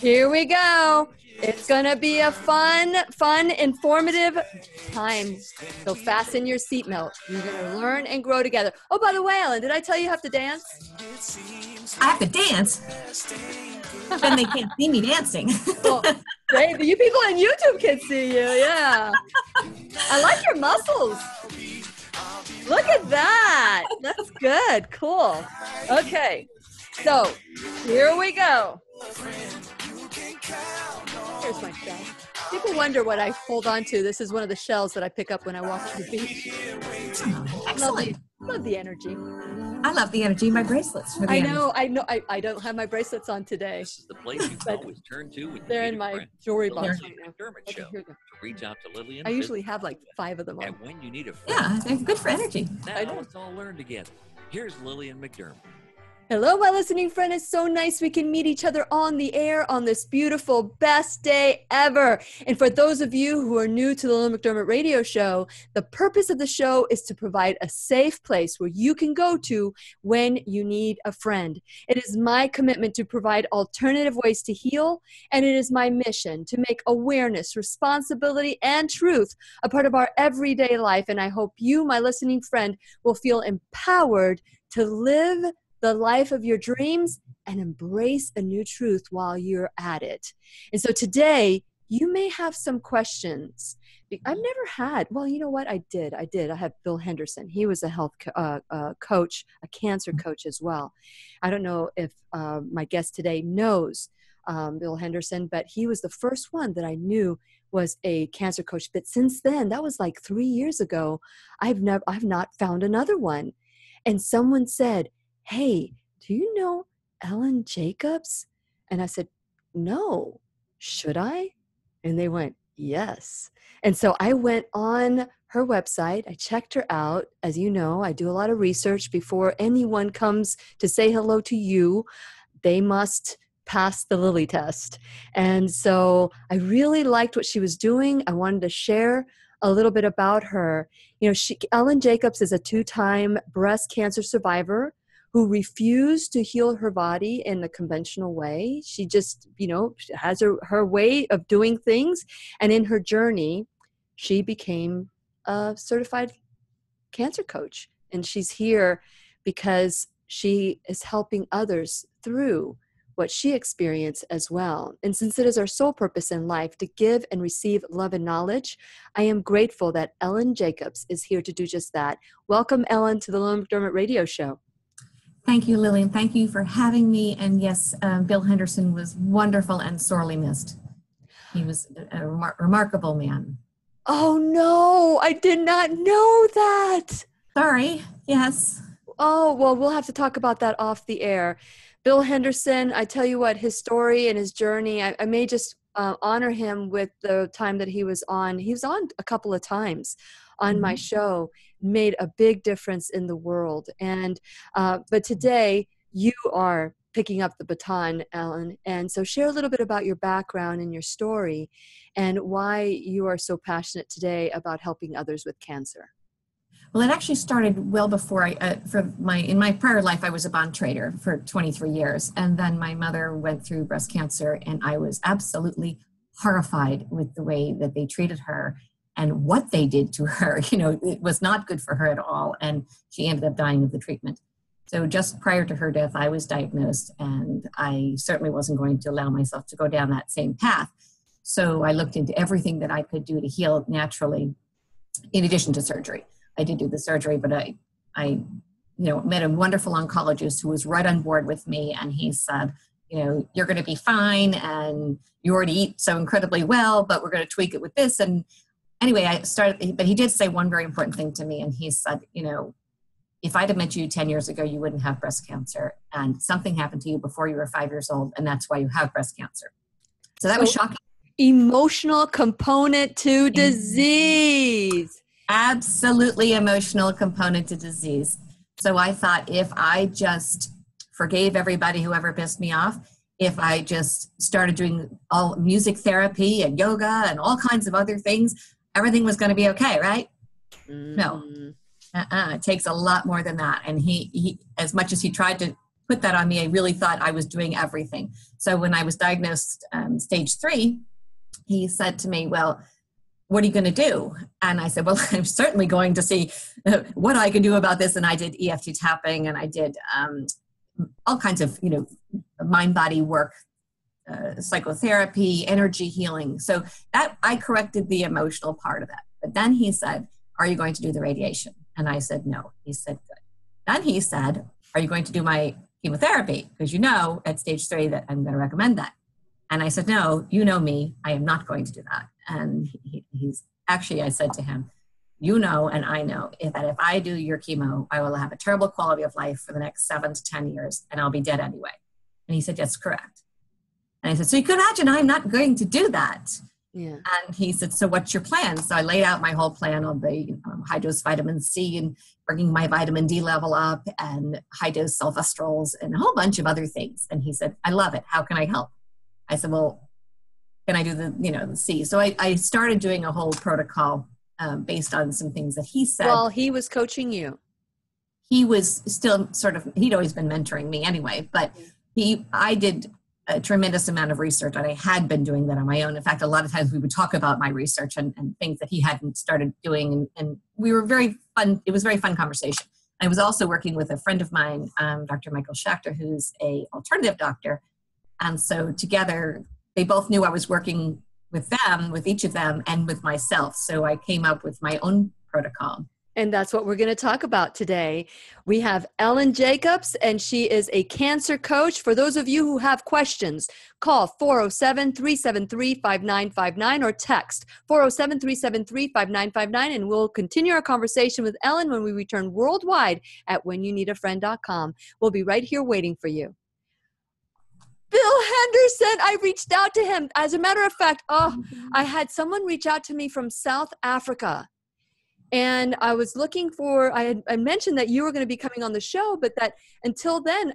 Here we go. It's going to be a fun, informative time. So fasten your seatbelt. You're going to learn and grow together. Oh, by the way, Elyn, did I tell you have to dance? I have to dance? Then they can't see me dancing. Well, you people on YouTube can see you, yeah. I like your muscles. Look at that. That's good. Cool. Okay. So here we go. Here's my shell. People wonder what I hold on to. This is one of the shells that I pick up when I walk to the beach. Oh, excellent. Love the energy. I love the energy. My bracelets. For the I know. I don't have my bracelets on today. This is the place you can always turn to. When they're in my jewelry box right now. McDermott Okay, Show. here we go. To reach out to Lillian. I usually have like 5 of them on. And when you need a friend. Yeah, they're good for energy. Now let's all learn together. Here's Lillian McDermott. Hello, my listening friend. It's so nice we can meet each other on the air on this beautiful, best day ever. And for those of you who are new to the Lillian McDermott radio show, the purpose of the show is to provide a safe place where you can go to when you need a friend. It is my commitment to provide alternative ways to heal, and it is my mission to make awareness, responsibility, and truth a part of our everyday life. And I hope you, my listening friend, will feel empowered to live the life of your dreams and embrace a new truth while you're at it. And so today, you may have some questions. I've never had, well, you know what? I did. I have Bill Henderson. He was a health coach, a cancer coach as well. I don't know if my guest today knows Bill Henderson, but he was the first one that I knew was a cancer coach. But since then, that was like 3 years ago, I've not found another one. And someone said, "Hey, do you know Elyn Jacobs?" And I said, "No, should I?" And they went, "Yes." And so I went on her website. I checked her out. As you know, I do a lot of research before anyone comes to say hello to you. They must pass the Lily test. And so I really liked what she was doing. I wanted to share a little bit about her. You know, Elyn Jacobs is a 2-time breast cancer survivor who refused to heal her body in the conventional way. She just, has her way of doing things. And in her journey, she became a certified cancer coach. And she's here because she is helping others through what she experienced as well. And since it is our sole purpose in life to give and receive love and knowledge, I am grateful that Elyn Jacobs is here to do just that. Welcome, Elyn, to the Lillian McDermott radio show. Thank you, Lillian. Thank you for having me. And yes, Bill Henderson was wonderful and sorely missed. He was a remarkable man. Oh, no, I did not know that. Sorry, yes. Oh, well, we'll have to talk about that off the air. Bill Henderson, I tell you what, his story and his journey, I may just honor him with the time that he was on. He was on a couple of times on my show, made a big difference in the world. And but today you are picking up the baton, Elyn. And so share a little bit about your background and your story and why you are so passionate today about helping others with cancer. Well, it actually started well before in my prior life, I was a bond trader for 23 years. And then my mother went through breast cancer, and I was absolutely horrified with the way that they treated her and what they did to her. It was not good for her at all. And she ended up dying of the treatment. So just prior to her death, I was diagnosed, and I certainly wasn't going to allow myself to go down that same path. So I looked into everything that I could do to heal naturally, in addition to surgery. I did do the surgery, but I met a wonderful oncologist who was right on board with me. And he said, you're going to be fine, and you already eat so incredibly well, but we're going to tweak it with this. And anyway, but he did say one very important thing to me. And he said, if I'd have met you 10 years ago, you wouldn't have breast cancer. And something happened to you before you were 5 years old. And that's why you have breast cancer. So that was shocking. Emotional component to disease. Absolutely emotional component to disease. So I thought, if I just forgave everybody who ever pissed me off, if I just started doing all music therapy and yoga and all kinds of other things, everything was going to be okay, right? No. It takes a lot more than that. And he as much as he tried to put that on me. I really thought I was doing everything. So when I was diagnosed stage 3, he said to me, well, what are you going to do? And I said, well, I'm certainly going to see what I can do about this. And I did EFT tapping, and I did all kinds of, mind body work, psychotherapy, energy healing. So that I corrected the emotional part of it. But then he said, are you going to do the radiation? And I said, no. He said, good. Then he said, are you going to do my chemotherapy? Because at stage 3 that I'm going to recommend that. And I said, no, you know me, I am not going to do that. And I said to him, and I know that if I do your chemo, I will have a terrible quality of life for the next 7 to 10 years, and I'll be dead anyway. And he said, that's correct. And I said, so you can imagine I'm not going to do that. Yeah. And he said, so what's your plan? So I laid out my whole plan on the high dose vitamin C and bringing my vitamin D level up, and high dose sylvestrols and a whole bunch of other things. And he said, I love it. How can I help? I said, well, can I do the C? So I started doing a whole protocol based on some things that he said. Well, he was coaching you. He was still he'd always been mentoring me anyway, but I did a tremendous amount of research, and I had been doing that on my own. In fact, a lot of times we would talk about my research and things that he hadn't started doing. And we were very fun. It was a very fun conversation. I was also working with a friend of mine, Dr. Michael Schachter, who's a alternative doctor. And so together, they both knew I was working with them, with each of them, and with myself. So I came up with my own protocol. And that's what we're going to talk about today. We have Elyn Jacobs, and she is a cancer coach. For those of you who have questions, call 407-373-5959 or text 407-373-5959, and we'll continue our conversation with Elyn when we return worldwide at whenyounneedafriend.com. We'll be right here waiting for you. Bill Henderson, I reached out to him. As a matter of fact, I had someone reach out to me from South Africa. And I was looking for, I mentioned that you were going to be coming on the show, but that until then,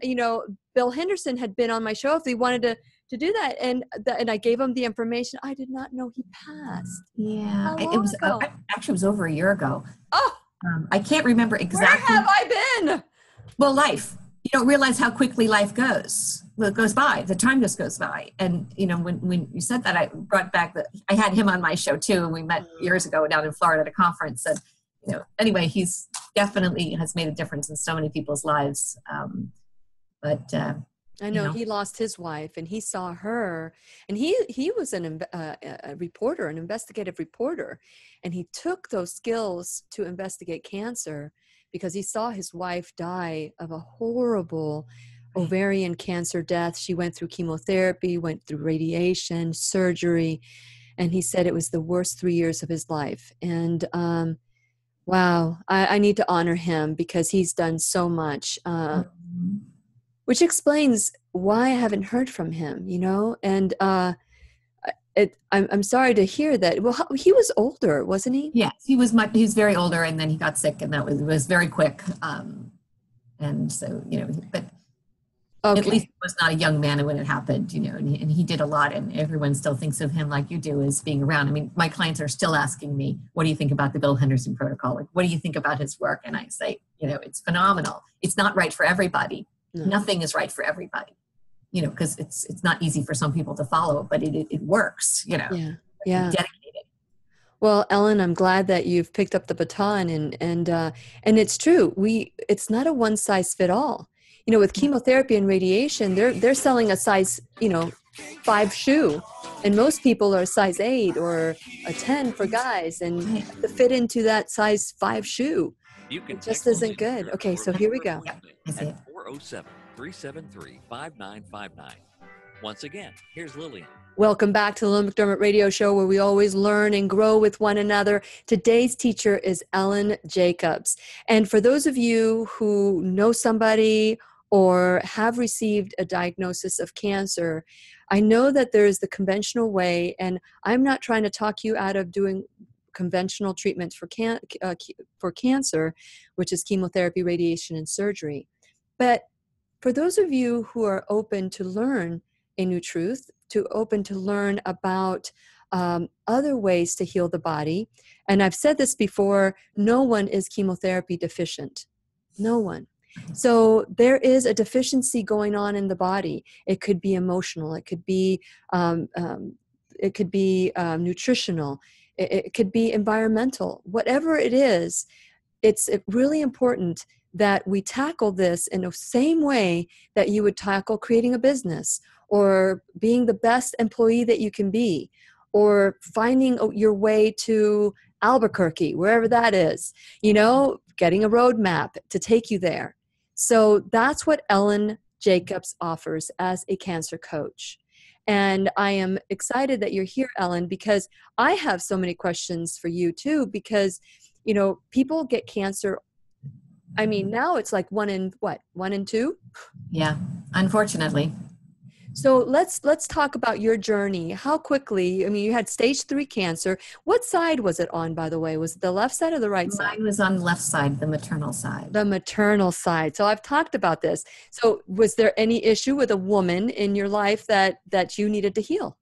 Bill Henderson had been on my show if he wanted to do that. And I gave him the information. I did not know he passed. Yeah, it was actually, it was over a year ago. Oh, I can't remember exactly. Where have I been? Well, life. You don't realize how quickly life goes. Well, it goes by. The time just goes by. And, when you said that, I brought back I had him on my show too. And we met years ago down in Florida at a conference. And, anyway, he's definitely has made a difference in so many people's lives. I know he lost his wife, and he saw her, and he was a reporter, an investigative reporter. And he took those skills to investigate cancer because he saw his wife die of a horrible ovarian cancer death. She went through chemotherapy, went through radiation, surgery, and he said it was the worst 3 years of his life. And wow, I need to honor him because he's done so much, which explains why I haven't heard from him, and I'm sorry to hear that. Well, he was older, wasn't he? Yes, he was very older, and then he got sick, and that was very quick. And so, but okay. At least he was not a young man when it happened, and he did a lot, and everyone still thinks of him like you do as being around. I mean, my clients are still asking me, what do you think about the Bill Henderson protocol? Like, what do you think about his work? And I say, it's phenomenal. It's not right for everybody. No. Nothing is right for everybody. Because it's not easy for some people to follow, but it works, Yeah. Dedicated. Well, Elyn, I'm glad that you've picked up the baton, and it's true. It's not a one size fit all. With chemotherapy and radiation, they're selling a size, 5 shoe, and most people are a size 8 or a 10 for guys, and to fit into that size 5 shoe, it just isn't good. Okay, so here we go. At 407-373-5959. Once again, here's Lillian. Welcome back to the Lillian McDermott Radio Show, where we always learn and grow with one another. Today's teacher is Elyn Jacobs. And for those of you who know somebody or have received a diagnosis of cancer, I know that there is the conventional way, and I'm not trying to talk you out of doing conventional treatments for cancer, which is chemotherapy, radiation, and surgery. But for those of you who are open to learn a new truth, open to learn about other ways to heal the body, and I've said this before, no one is chemotherapy deficient. No one. So there is a deficiency going on in the body. It could be emotional. Um, um, it could be nutritional. It could be environmental. Whatever it is, it's really important that we tackle this in the same way that you would tackle creating a business or being the best employee that you can be or finding your way to Albuquerque, wherever that is, getting a roadmap to take you there. So that's what Elyn Jacobs offers as a cancer coach. And I am excited that you're here, Elyn, because I have so many questions for you too, because people get cancer. I mean, now it's like one in two? Yeah, unfortunately. So let's talk about your journey. How quickly, I mean, you had stage 3 cancer. What side was it on, by the way? Was it the left side or the right side? Mine was on the left side, the maternal side. The maternal side. So I've talked about this. So was there any issue with a woman in your life that you needed to heal?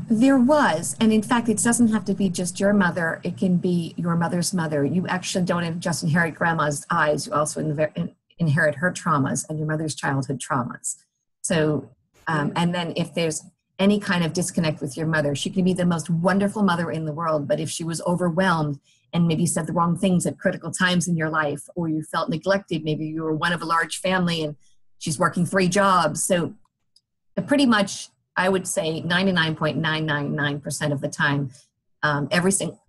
There was, and in fact, it doesn't have to be just your mother. It can be your mother's mother. You actually don't just inherit grandma's eyes. You also inherit her traumas and your mother's childhood traumas. So, and then if there's any kind of disconnect with your mother, she can be the most wonderful mother in the world, but if she was overwhelmed and maybe said the wrong things at critical times in your life, or you felt neglected, maybe you were one of a large family and she's working 3 jobs. So pretty much, I would say 99.999% of the time,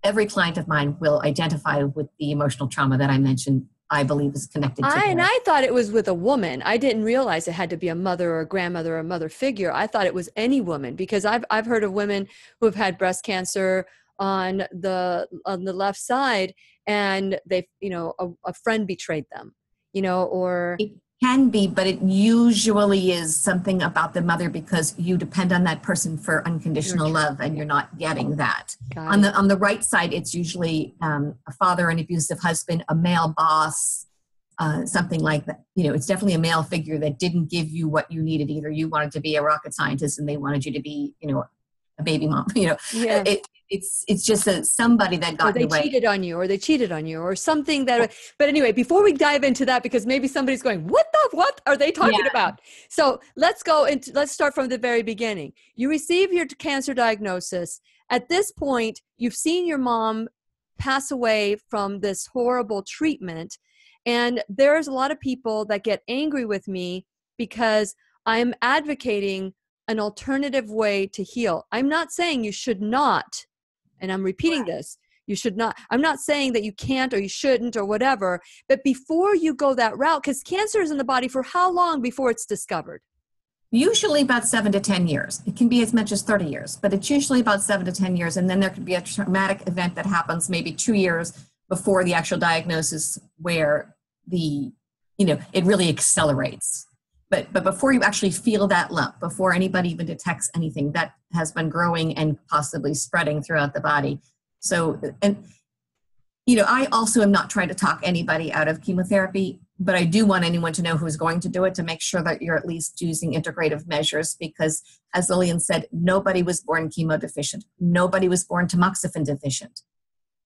every client of mine will identify with the emotional trauma that I mentioned, I believe is connected to And I thought it was with a woman. I didn't realize it had to be a mother or a grandmother or a mother figure. I thought it was any woman, because I've heard of women who have had breast cancer on the left side, and they a friend betrayed them, or it can be, but it usually is something about the mother because you depend on that person for unconditional love and you're not getting that. On the right side, it's usually a father, an abusive husband, a male boss, something like that. It's definitely a male figure that didn't give you what you needed. Either you wanted to be a rocket scientist and they wanted you to be, a baby mom. Yeah. It's just somebody that got in the way. Or they cheated on you or something that, but anyway, before we dive into that, because maybe somebody's going, what are they talking about? So let's start from the very beginning. You receive your cancer diagnosis. At this point, you've seen your mom pass away from this horrible treatment. And there's a lot of people that get angry with me because I'm advocating an alternative way to heal. I'm not saying you should not. And I'm repeating this, you should not. I'm not saying that you can't or you shouldn't or whatever, but before you go that route, because cancer is in the body for how long before it's discovered? Usually about 7 to 10 years. It can be as much as 30 years, but it's usually about 7 to 10 years. And then there could be a traumatic event that happens maybe 2 years before the actual diagnosis where it really accelerates. But before you actually feel that lump, before anybody even detects anything, that has been growing and possibly spreading throughout the body. So, I also am not trying to talk anybody out of chemotherapy, but I do want anyone to know who's going to do it to make sure that you're at least using integrative measures because, as Lillian said, nobody was born chemo deficient. Nobody was born tamoxifen deficient.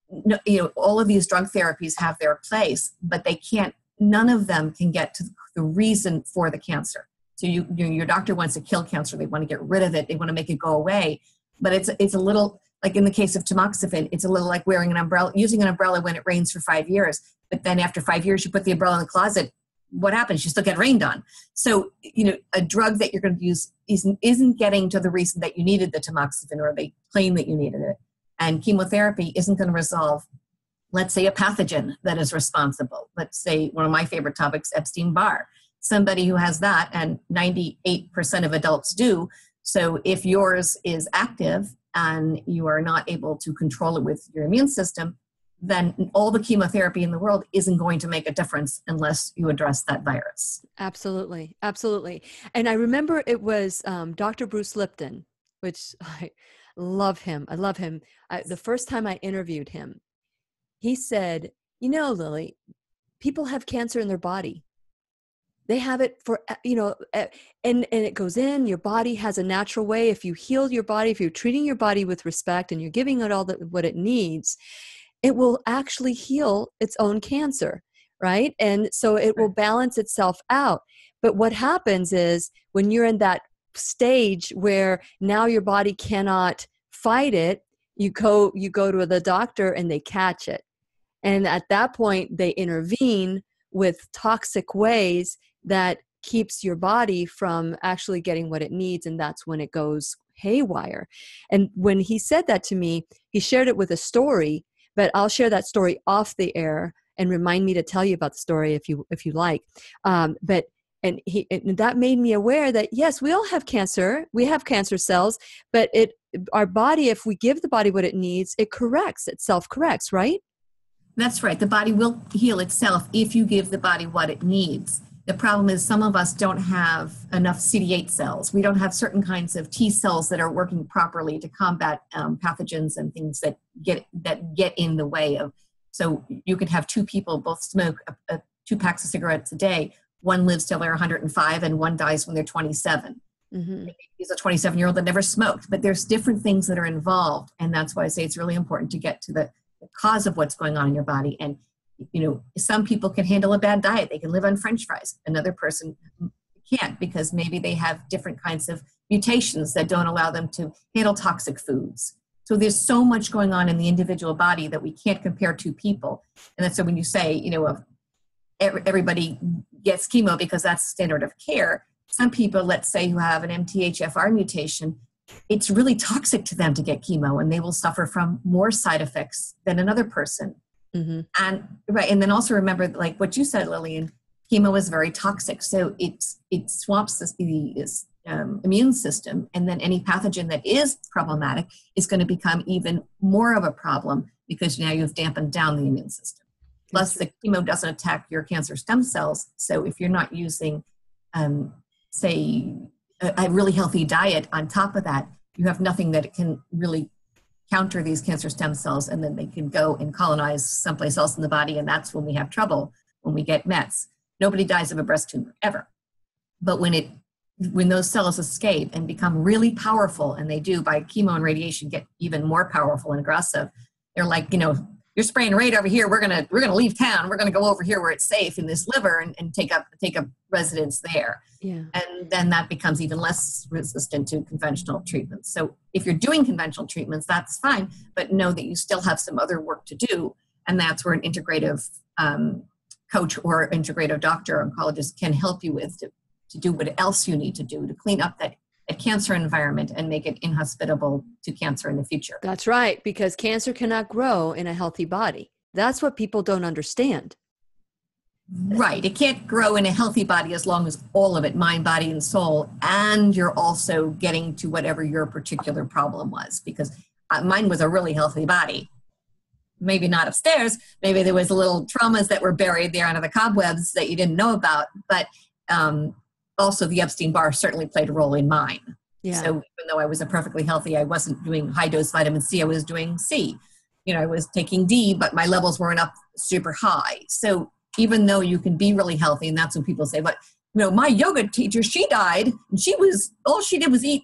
No, all of these drug therapies have their place, but none of them can get to the reason for the cancer. So your doctor wants to kill cancer. They want to get rid of it. They want to make it go away. But it's a little, like in the case of tamoxifen, it's a little like wearing an umbrella, using an umbrella when it rains for 5 years. But then after 5 years, you put the umbrella in the closet. What happens? You still get rained on. So, a drug that you're going to use isn't getting to the reason that you needed the tamoxifen or they claim that you needed it. And chemotherapy isn't going to resolve, let's say, a pathogen that is responsible. Let's say one of my favorite topics, Epstein-Barr. Somebody who has that, and 98% of adults do. So if yours is active and you are not able to control it with your immune system, then all the chemotherapy in the world isn't going to make a difference unless you address that virus. Absolutely. Absolutely. And I remember it was Dr. Bruce Lipton, which I love him. I love him. The first time I interviewed him, he said, Lily, people have cancer in their body. They have it for, and it goes in, your body has a natural way. If you heal your body, if you're treating your body with respect and you're giving it all what it needs, it will actually heal its own cancer. right? And so it will balance itself out. But what happens is when you're in that stage where now your body cannot fight it, you go to the doctor and they catch it. And at that point, they intervene with toxic ways that keeps your body from actually getting what it needs. And that's when it goes haywire. And when he said that to me, he shared it with a story, but I'll share that story off the air and remind me to tell you about the story if you like. And that made me aware that, yes, we all have cancer. We have cancer cells, but our body, if we give the body what it needs, it self-corrects, right? That's right. The body will heal itself if you give the body what it needs. The problem is some of us don't have enough CD8 cells. We don't have certain kinds of T cells that are working properly to combat pathogens and things that get in the way of. So you could have two people both smoke 2 packs of cigarettes a day. One lives till they're 105 and one dies when they're 27. Mm-hmm. He's a 27-year-old that never smoked, but there's different things that are involved. And that's why I say it's really important to get to the cause of what's going on in your body. And, some people can handle a bad diet. They can live on French fries. Another person can't because maybe they have different kinds of mutations that don't allow them to handle toxic foods. So there's so much going on in the individual body that we can't compare two people. And that's so when you say, everybody gets chemo because that's standard of care. Some people, let's say, who have an MTHFR mutation, it's really toxic to them to get chemo, and they will suffer from more side effects than another person. Mm-hmm. And then also remember, like what you said, Lillian, chemo is very toxic. So it swamps the immune system, and then any pathogen that is problematic is going to become even more of a problem because now you've dampened down the immune system. Plus, the chemo doesn't attack your cancer stem cells. So if you're not using, say, a really healthy diet on top of that, you have nothing that can really counter these cancer stem cells, and then they can go and colonize someplace else in the body, and that's when we have trouble, when we get Mets. Nobody dies of a breast tumor, ever. But when those cells escape and become really powerful, and they do by chemo and radiation get even more powerful and aggressive, they're like, you're spraying right over here. We're gonna leave town. We're gonna go over here where it's safe in this liver and take up residence there. Yeah. And then that becomes even less resistant to conventional treatments. So if you're doing conventional treatments, that's fine, but know that you still have some other work to do, and that's where an integrative coach or integrative doctor or oncologist can help you with to do what else you need to do to clean up that cancer environment and make it inhospitable to cancer in the future. That's right, because cancer cannot grow in a healthy body. That's what people don't understand. Right. It can't grow in a healthy body as long as all of it, mind, body, and soul, and you're also getting to whatever your particular problem was, because mine was a really healthy body. Maybe not upstairs. Maybe there was little traumas that were buried there under the cobwebs that you didn't know about, but also the Epstein-Barr certainly played a role in mine. Yeah. So even though I was perfectly healthy, I wasn't doing high-dose vitamin C, I was doing C. I was taking D, but my levels weren't up super high. So even though you can be really healthy, and that's when people say, but my yoga teacher, she died, and all she did was eat,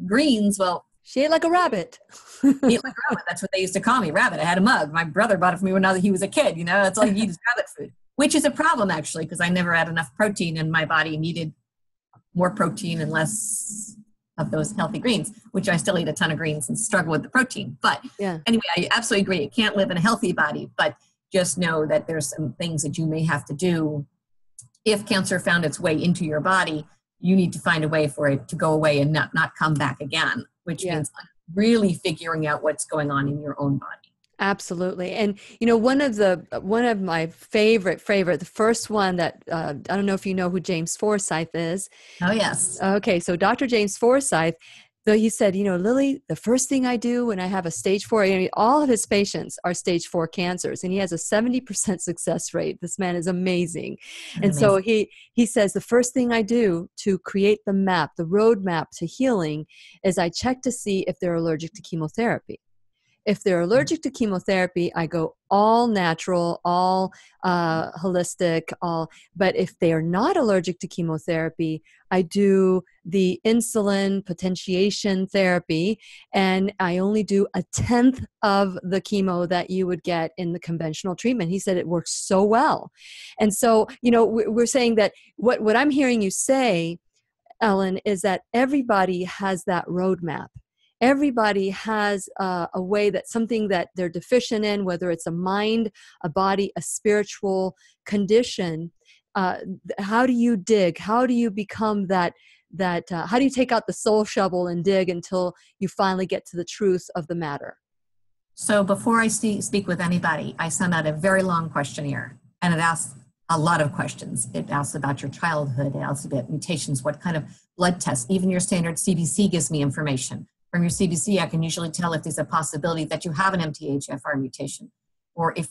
greens. Well, she ate like a rabbit. Ate like a rabbit. That's what they used to call me, rabbit. I had a mug. My brother bought it for me when he was a kid. That's all he eats is rabbit food, which is a problem actually, because I never had enough protein, and my body needed more protein and less of those healthy greens, which I still eat a ton of greens and struggle with the protein. But Anyway, I absolutely agree. You can't live in a healthy body, but just know that there's some things that you may have to do. If cancer found its way into your body, you need to find a way for it to go away and not come back again, which means really figuring out what's going on in your own body. Absolutely. And, one of my favorite, the first one that, I don't know if you know who James Forsyth is. Oh, yes. Okay. So Dr. James Forsyth, though he said, Lily, the first thing I do when I have a stage 4, all of his patients are stage 4 cancers, and he has a 70% success rate. This man is amazing. And so he says, the first thing I do to create the roadmap to healing is I check to see if they're allergic to chemotherapy. If they're allergic to chemotherapy, I go all natural, all holistic, but if they are not allergic to chemotherapy, I do the insulin potentiation therapy, and I only do 1/10 of the chemo that you would get in the conventional treatment. He said it works so well. And so, we're saying that what I'm hearing you say, Elyn, is that everybody has that roadmap. Everybody has a way, that something that they're deficient in, whether it's a mind, a body, a spiritual condition. How do you dig? How do you become that? How do you take out the soul shovel and dig until you finally get to the truth of the matter? So before I speak with anybody, I send out a very long questionnaire, and it asks a lot of questions. It asks about your childhood. It asks about mutations, what kind of blood tests. Even your standard CBC gives me information. From your CBC, I can usually tell if there's a possibility that you have an MTHFR mutation. Or if,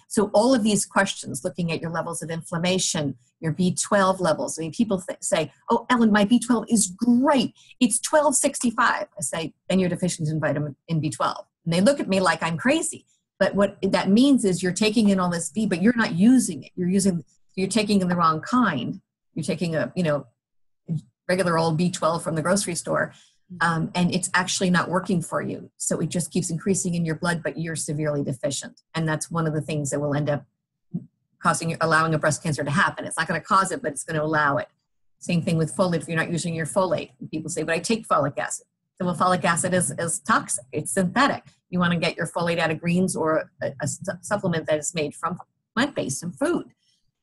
so all of these questions, looking at your levels of inflammation, your B12 levels. I mean, people say, oh, Elyn, my B12 is great. It's 1265. I say, then you're deficient in vitamin in B12. And they look at me like I'm crazy. But what that means is you're taking in all this B, but you're not using it. You're taking in the wrong kind. You're taking a, regular old B12 from the grocery store. And it's actually not working for you. So it just keeps increasing in your blood, but you're severely deficient. And that's one of the things that will end up allowing a breast cancer to happen. It's not going to cause it, but it's going to allow it. Same thing with folate. If you're not using your folate, and people say, but I take folic acid. So folic acid is toxic. It's synthetic. You want to get your folate out of greens or a supplement that is made from plant-based and food.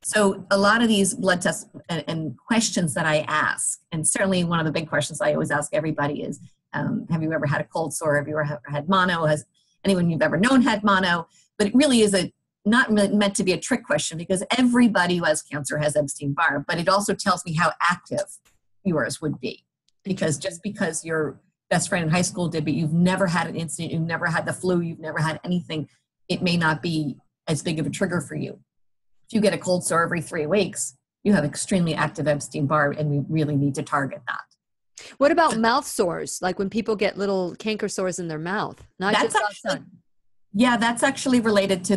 So a lot of these blood tests and questions that I ask, and certainly one of the big questions I always ask everybody is, have you ever had a cold sore? Have you ever had mono? Has anyone you've ever known had mono? But it really is not meant to be a trick question, because everybody who has cancer has Epstein-Barr, but it also tells me how active yours would be. Because just because your best friend in high school did, but you've never had an incident, you've never had the flu, you've never had anything, it may not be as big of a trigger for you. If you get a cold sore every 3 weeks, you have extremely active Epstein-Barr, and we really need to target that. What about mouth sores? Like when people get little canker sores in their mouth, not just outside. Yeah, that's actually related to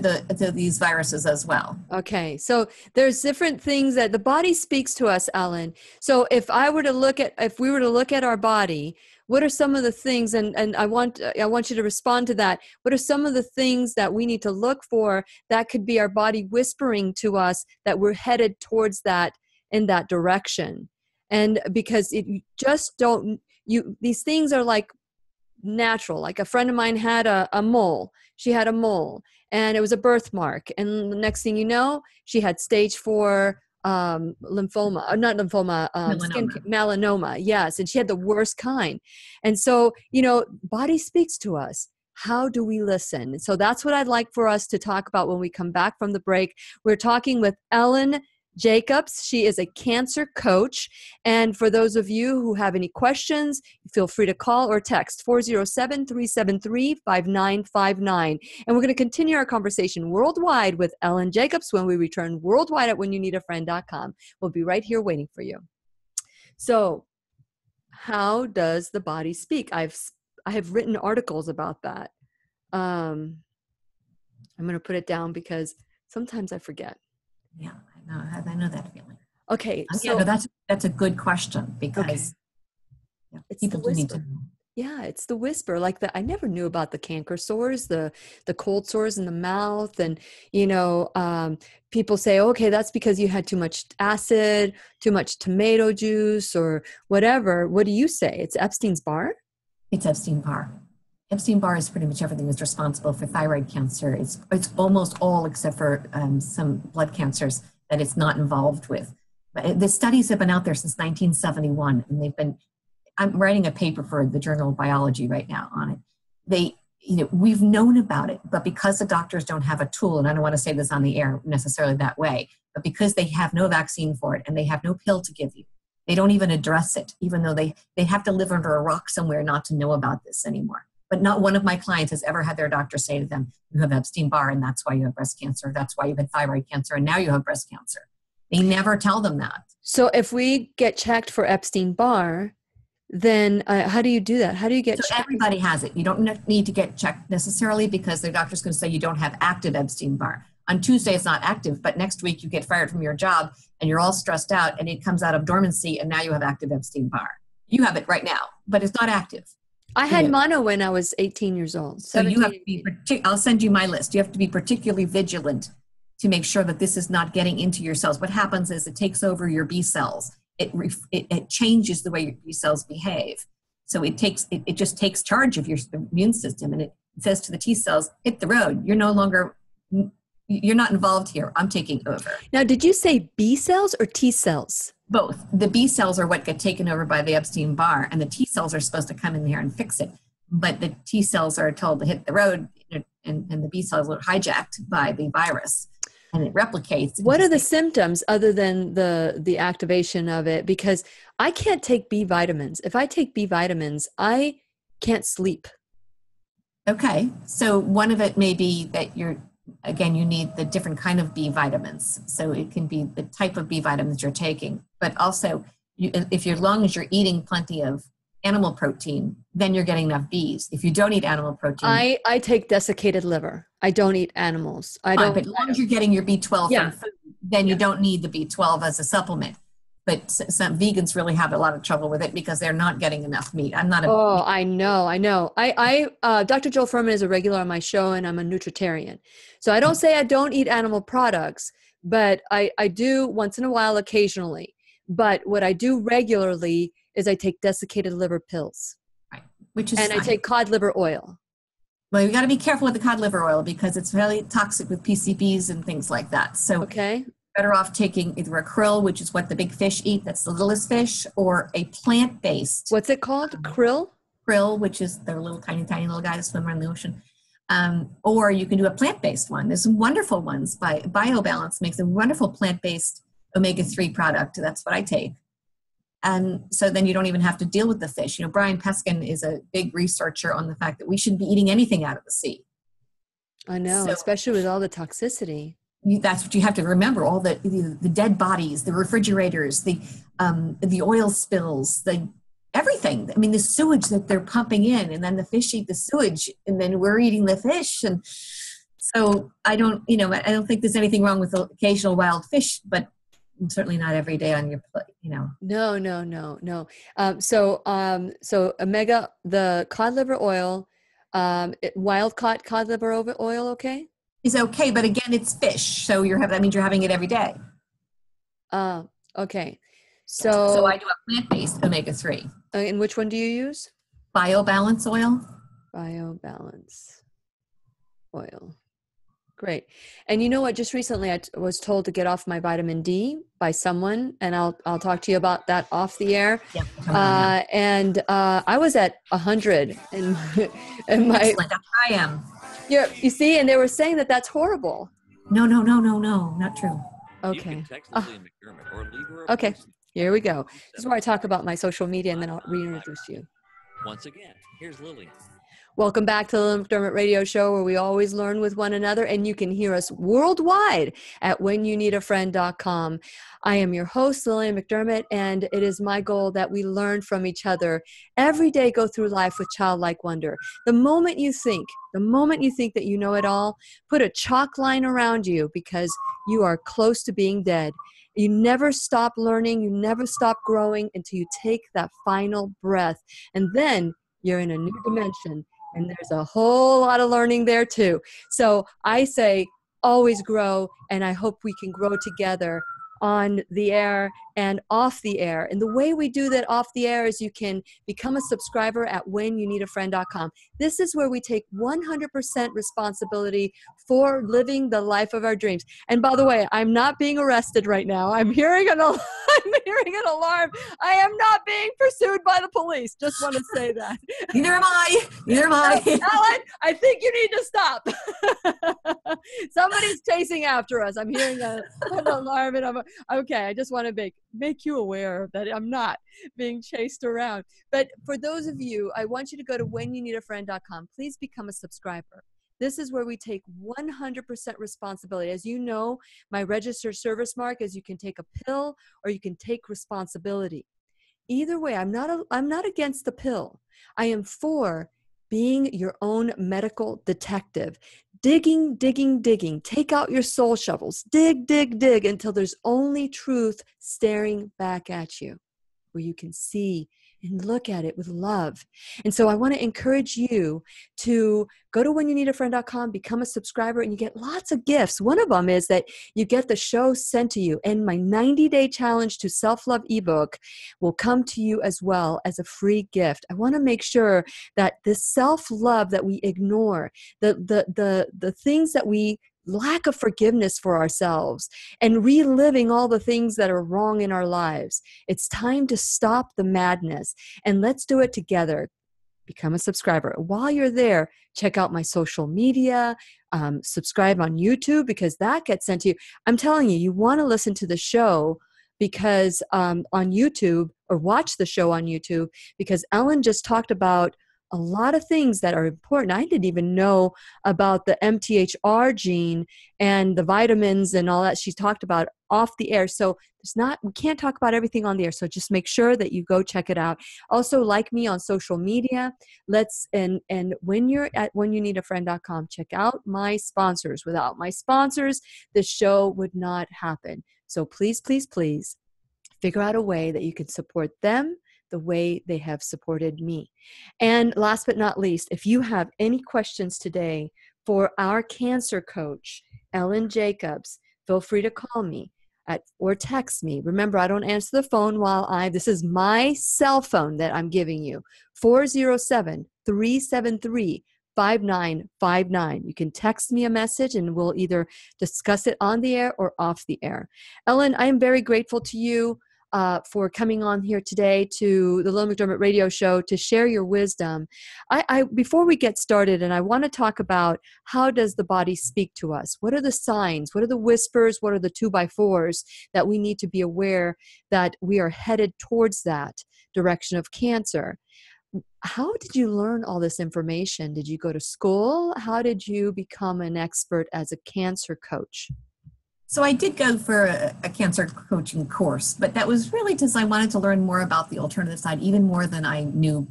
these viruses as well. Okay, so there's different things that the body speaks to us, Elyn. So if we were to look at our body, what are some of the things, and I want you to respond to that. What are some of the things that we need to look for that could be our body whispering to us that we're headed towards that, in that direction? And because these things are like natural. Like a friend of mine had a mole. She had a mole, and it was a birthmark. And the next thing you know, she had stage 4 lymphoma, not lymphoma, melanoma. Yes. And she had the worst kind. And so, body speaks to us. How do we listen? So that's what I'd like for us to talk about when we come back from the break. We're talking with Elyn Jacobs. She is a cancer coach. And for those of you who have any questions, feel free to call or text 407-373-5959. And we're going to continue our conversation worldwide with Elyn Jacobs when we return worldwide at whenyounneedafriend.com. We'll be right here waiting for you. So how does the body speak? I have written articles about that. I'm going to put it down because sometimes I forget. Yeah, I know that feeling. Okay, so that's a good question, because people do need to know. Yeah, it's the whisper. Like I never knew about the canker sores, the cold sores in the mouth, and people say, okay, that's because you had too much acid, too much tomato juice, or whatever. What do you say? It's Epstein's-Barr? It's Epstein-Barr. Epstein-Barr is pretty much everything that's responsible for thyroid cancer. It's almost all, except for some blood cancers, that it's not involved with. But the studies have been out there since 1971, and I'm writing a paper for the Journal of Biology right now on it. We've known about it, but because the doctors don't have a tool, and I don't want to say this on the air necessarily that way, but because they have no vaccine for it and they have no pill to give you, they don't even address it, even though they have to live under a rock somewhere not to know about this anymore. But not one of my clients has ever had their doctor say to them, you have Epstein-Barr, and that's why you have breast cancer. That's why you've had thyroid cancer, and now you have breast cancer. They never tell them that. So if we get checked for Epstein-Barr, then how do you do that? How do you get So checked? everybody has it. You don't need to get checked necessarily because the doctor's going to say you don't have active Epstein-Barr. On Tuesday, it's not active, but next week you get fired from your job and you're all stressed out and it comes out of dormancy and now you have active Epstein-Barr. You have it right now, but it's not active. I had mono when I was 18 years old. So you have to be, I'll send you my list. You have to be particularly vigilant to make sure that this is not getting into your cells. What happens is it takes over your B cells. It changes the way your B cells behave. So it just takes charge of your immune system, and it says to the T cells, hit the road. You're not involved here. I'm taking over. Now, did you say B cells or T cells? Both. The B cells are what get taken over by the Epstein-Barr, and the T cells are supposed to come in there and fix it. But the T cells are told to hit the road, and the B cells are hijacked by the virus, and it replicates. What are the symptoms other than the activation of it? Because I can't take B vitamins. If I take B vitamins, I can't sleep. Okay. So one of it may be that you need the different kind of B vitamins. So it can be the type of B vitamins you're taking, but also as long as you're eating plenty of animal protein, then you're getting enough Bs. If you don't eat animal protein. I take desiccated liver. I don't eat animals. But as long as you're getting your B12 from food, then you don't need the B12 as a supplement. But some vegans really have a lot of trouble with it because they're not getting enough meat. I'm not a I know. Dr. Joel Furman is a regular on my show, and I'm a nutritarian. So I don't say I don't eat animal products, but I do once in a while occasionally. But what I do regularly is I take desiccated liver pills. Right. I take cod liver oil. Well, you got to be careful with the cod liver oil because it's really toxic with PCBs and things like that. So okay. Better off taking either a krill, which is what the big fish eat, that's the littlest fish, or a plant-based. What's it called? Krill? Krill, which is the little tiny little guy that swim around the ocean. Or you can do a plant-based one. There's some wonderful ones. BioBalance makes a wonderful plant-based omega-3 product. That's what I take. And so then you don't even have to deal with the fish. Brian Peskin is a big researcher on the fact that we shouldn't be eating anything out of the sea. I know, especially with all the toxicity. That's what you have to remember, all the dead bodies, the refrigerators, the oil spills, everything. I mean, the sewage that they're pumping in, and then the fish eat the sewage, and then we're eating the fish. And so I don't think there's anything wrong with the occasional wild fish, but certainly not every day on your plate, No. So omega, the cod liver oil, wild caught cod liver oil, okay? Is okay, but again, it's fish, so that means you're having it every day. Okay. So I do a plant-based omega-3. And which one do you use? BioBalance oil. BioBalance oil. Great. And you know what? Just recently, I was told to get off my vitamin D by someone, and I'll talk to you about that off the air. Yeah, and I was at 100, and my. Excellent. I am. Yeah, you see, and they were saying that that's horrible. No, not true. Okay. You can text Lillian McDermott or leave her a Okay, voice. here we go. This is where I talk about my social media, and then I'll reintroduce you. Once again, here's Lillian. Welcome back to the Elyn McDermott Radio Show, where we always learn with one another, and you can hear us worldwide at whenyouneedafriend.com. I am your host, Lillian McDermott, and it is my goal that we learn from each other every day, go through life with childlike wonder. The moment you think that you know it all, put a chalk line around you because you are close to being dead. You never stop learning, you never stop growing until you take that final breath, and then you're in a new dimension. And there's a whole lot of learning there too. So I say always grow, and I hope we can grow together on the air and off the air. And the way we do that off the air is you can become a subscriber at whenyouneedafriend.com. This is where we take 100% responsibility for living the life of our dreams. And by the way, I'm not being arrested right now. I'm hearing an alarm. I am not being pursued by the police. Just want to say that. Neither am I. Elyn, I think you need to stop. Somebody's chasing after us. I'm hearing an alarm, and I'm okay. I just want to make you aware that I'm not being chased around. But for those of you, I want you to go to whenyouneedafriend.com. Please become a subscriber. This is where we take 100% responsibility. As you know, my registered service mark is you can take a pill or you can take responsibility. Either way, I'm not against the pill. I am for being your own medical detective. Digging, digging, digging. Take out your soul shovels. Dig, dig, dig until there's only truth staring back at you, where you can see and look at it with love. And so I want to encourage you to go to whenyounneedafriend.com, become a subscriber, and you get lots of gifts. One of them is that you get the show sent to you, and my 90-day challenge to self-love ebook will come to you as well as a free gift. I want to make sure that this self-love that we ignore, the things that we lack of forgiveness for ourselves and reliving all the things that are wrong in our lives. It's time to stop the madness, and let's do it together. Become a subscriber. While you're there, check out my social media, subscribe on YouTube, because that gets sent to you. I'm telling you, you want to listen to the show because on YouTube, or watch the show on YouTube, because Elyn just talked about a lot of things that are important. I didn't even know about the MTHR gene and the vitamins and all that she talked about off the air. So we can't talk about everything on the air. So just make sure that you go check it out. Also, like me on social media. And when you're at whenyounneedafriend.com, check out my sponsors. Without my sponsors, this show would not happen. So please, please, please figure out a way that you can support them the way they have supported me. And last but not least, if you have any questions today for our cancer coach, Elyn Jacobs, feel free to call me or text me. Remember, I don't answer the phone this is my cell phone that I'm giving you, 407-373-5959. You can text me a message and we'll either discuss it on the air or off the air. Elyn, I am very grateful to you for coming on here today to the Lillian McDermott radio show to share your wisdom. Before we get started, and I want to talk about how does the body speak to us? What are the signs? What are the whispers? What are the 2x4s that we need to be aware that we are headed towards that direction of cancer? How did you learn all this information? Did you go to school? How did you become an expert as a cancer coach? So I did go for a cancer coaching course, but that was really because I wanted to learn more about the alternative side, even more than I knew,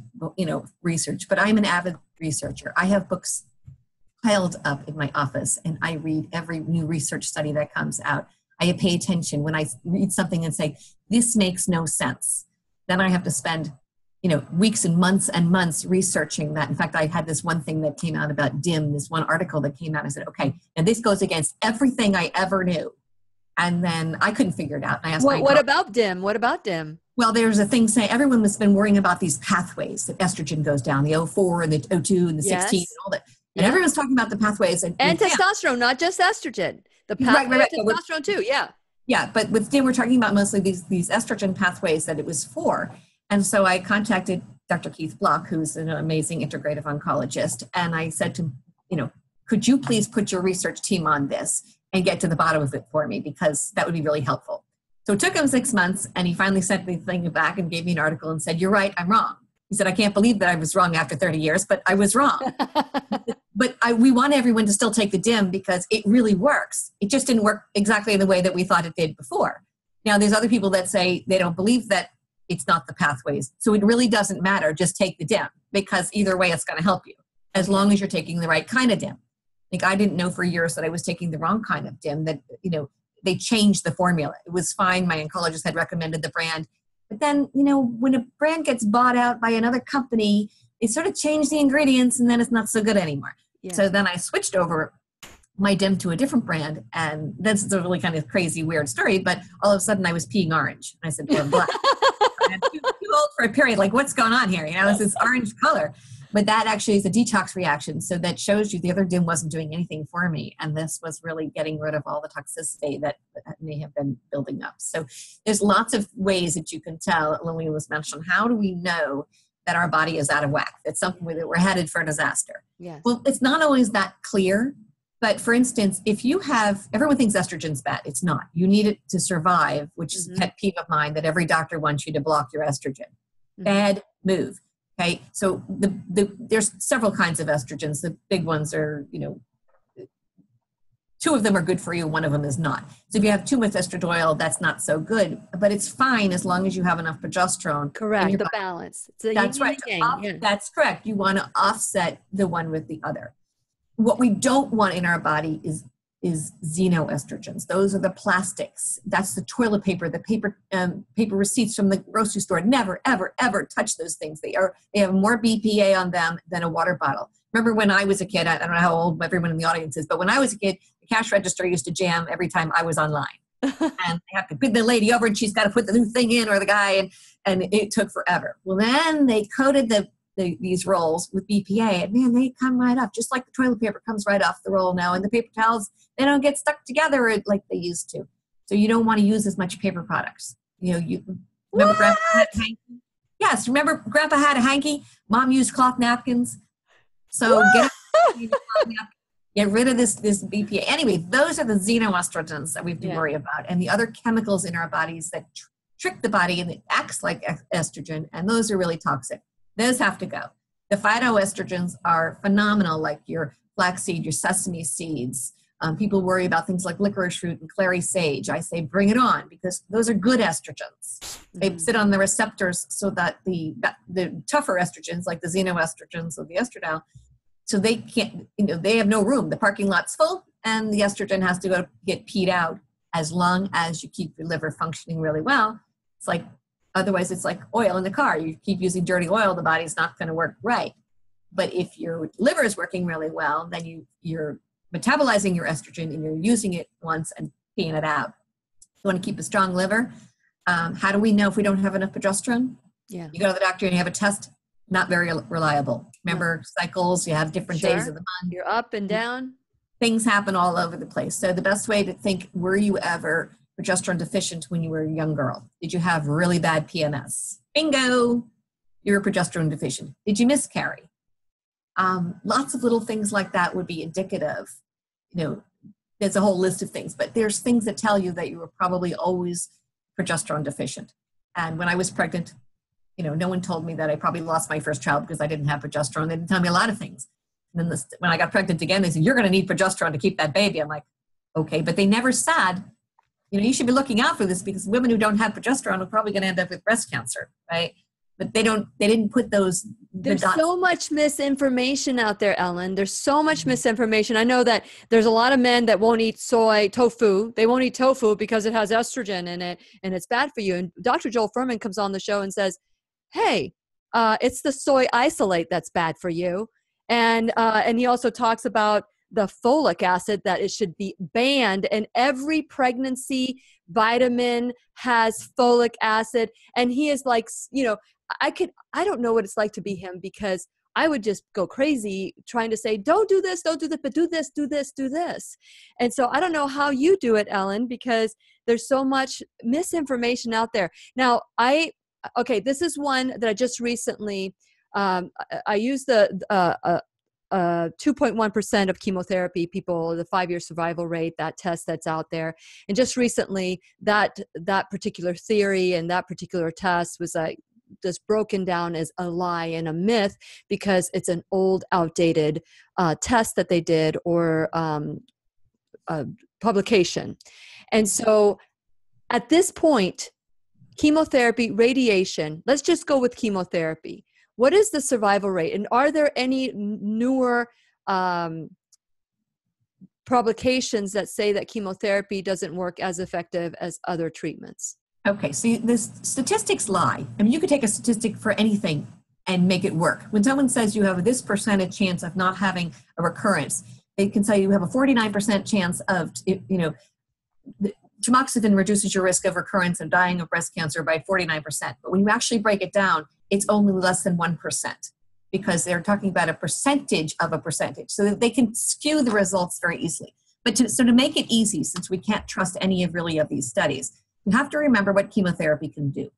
research. But I'm an avid researcher. I have books piled up in my office, and I read every new research study that comes out. I pay attention when I read something and say, this makes no sense. Then I have to spend weeks and months researching that. In fact, I had this one thing that came out about DIM, this one article that came out. I said, okay, and this goes against everything I ever knew. And then I couldn't figure it out. And I asked what about DIM? What about DIM? Well, there's a thing saying everyone has been worrying about these pathways that estrogen goes down, the 04 and the 02 and the 16 and all that. And everyone's talking about the pathways. And testosterone, not just estrogen. The pathway of testosterone too, yeah. Yeah, but with DIM, we're talking about mostly these estrogen pathways that it was for. And so I contacted Dr. Keith Block, who's an amazing integrative oncologist. And I said to him, could you please put your research team on this and get to the bottom of it for me? Because that would be really helpful. So it took him 6 months, and he finally sent me the thing back and gave me an article and said, you're right, I'm wrong. He said, I can't believe that I was wrong after 30 years, but I was wrong. But we want everyone to still take the DIM because it really works. It just didn't work exactly in the way that we thought it did before. Now, there's other people that say they don't believe that it's not the pathways. So it really doesn't matter. Just take the DIM, because either way it's going to help you as long as you're taking the right kind of DIM. Like, I didn't know for years that I was taking the wrong kind of DIM, that, they changed the formula. It was fine. My oncologist had recommended the brand. But then, when a brand gets bought out by another company, it sort of changed the ingredients and then it's not so good anymore. Yeah. So then I switched over my DIM to a different brand. And that's a really kind of crazy, weird story. But all of a sudden I was peeing orange. And I said, well, I'm black. I'm too old for a period. Like, what's going on here? It's this orange color. But that actually is a detox reaction. So that shows you the other DIM wasn't doing anything for me. And this was really getting rid of all the toxicity that may have been building up. So there's lots of ways that you can tell. Lillian was mentioned, how do we know that our body is out of whack? That's something that we're headed for a disaster. Yes. Well, it's not always that clear. But for instance, if you have, everyone thinks estrogen's bad. It's not. You need it to survive, which is a pet peeve of mine, that every doctor wants you to block your estrogen. Bad move. Okay. So there's several kinds of estrogens. The big ones are, two of them are good for you, one of them is not. So if you have too much estradiol, that's not so good, but it's fine as long as you have enough progesterone. Correct. The balance. It's That's right. That's correct. You want to offset the one with the other. What we don't want in our body is xenoestrogens. Those are the plastics. That's the toilet paper, the paper receipts from the grocery store. Never, ever, ever touch those things. They have more BPA on them than a water bottle. Remember when I was a kid, I don't know how old everyone in the audience is, but when I was a kid, the cash register used to jam every time I was online. And they have to put the lady over and she's got to put the new thing in, or the guy, and it took forever. Well, then they coated these rolls with BPA, and man, they come right off, just like the toilet paper comes right off the roll now, and the paper towels, they don't get stuck together like they used to. So you don't want to use as much paper products. You remember Grandpa had a hanky? Yes, remember Grandpa had a hanky? Mom used cloth napkins. So get rid of this BPA. Anyway, those are the xenoestrogens that we have to worry about, and the other chemicals in our bodies that trick the body and it acts like estrogen, and those are really toxic. Those have to go. The phytoestrogens are phenomenal, like your flaxseed, your sesame seeds. People worry about things like licorice root and clary sage. I say bring it on, because those are good estrogens. They sit on the receptors so that the tougher estrogens, like the xenoestrogens or the estradiol, so they can't, they have no room. The parking lot's full and the estrogen has to go get peed out. As long as you keep your liver functioning really well, otherwise it's like oil in the car. You keep using dirty oil, the body's not going to work right. But if your liver is working really well, then you're metabolizing your estrogen and you're using it once and peeing it out. You want to keep a strong liver. How do we know if we don't have enough progesterone? Yeah. You go to the doctor and you have a test, not very reliable. Remember cycles, you have different days of the month. You're up and down. Things happen all over the place. So the best way to think, were you ever progesterone deficient when you were a young girl? Did you have really bad PMS? Bingo, you're progesterone deficient. Did you miscarry? Lots of little things like that would be indicative. There's a whole list of things, but there's things that tell you that you were probably always progesterone deficient. And when I was pregnant, no one told me that I probably lost my first child because I didn't have progesterone. They didn't tell me a lot of things. And then when I got pregnant again, they said, you're going to need progesterone to keep that baby. I'm like, okay, but they never said, you should be looking out for this, because women who don't have progesterone are probably going to end up with breast cancer, right? But they didn't put those. There's so much misinformation out there, Elyn. There's so much misinformation. I know that there's a lot of men that won't eat tofu. They won't eat tofu because it has estrogen in it and it's bad for you. And Dr. Joel Fuhrman comes on the show and says, hey, it's the soy isolate that's bad for you. And he also talks about the folic acid, that it should be banned, and every pregnancy vitamin has folic acid. And he is like, I don't know what it's like to be him, because I would just go crazy trying to say, don't do this, but do this, do this, do this. And so I don't know how you do it, Elyn, because there's so much misinformation out there. Now, this is one that I just recently, I used the 2.1% of chemotherapy people, the 5-year survival rate, that test that's out there. And just recently, that particular theory and that particular test was just broken down as a lie and a myth, because it's an old, outdated test that they did, or publication. And so at this point, chemotherapy, radiation, let's just go with chemotherapy. What is the survival rate? And are there any newer publications that say that chemotherapy doesn't work as effective as other treatments? Okay, so the statistics lie. I mean, you could take a statistic for anything and make it work. When someone says you have this percentage chance of not having a recurrence, they can say you have a 49% chance of, tamoxifen reduces your risk of recurrence and dying of breast cancer by 49%. But when you actually break it down, it's only less than 1%, because they're talking about a percentage of a percentage, so that they can skew the results very easily. But to make it easy, since we can't trust any of these studies, you have to remember what chemotherapy can do.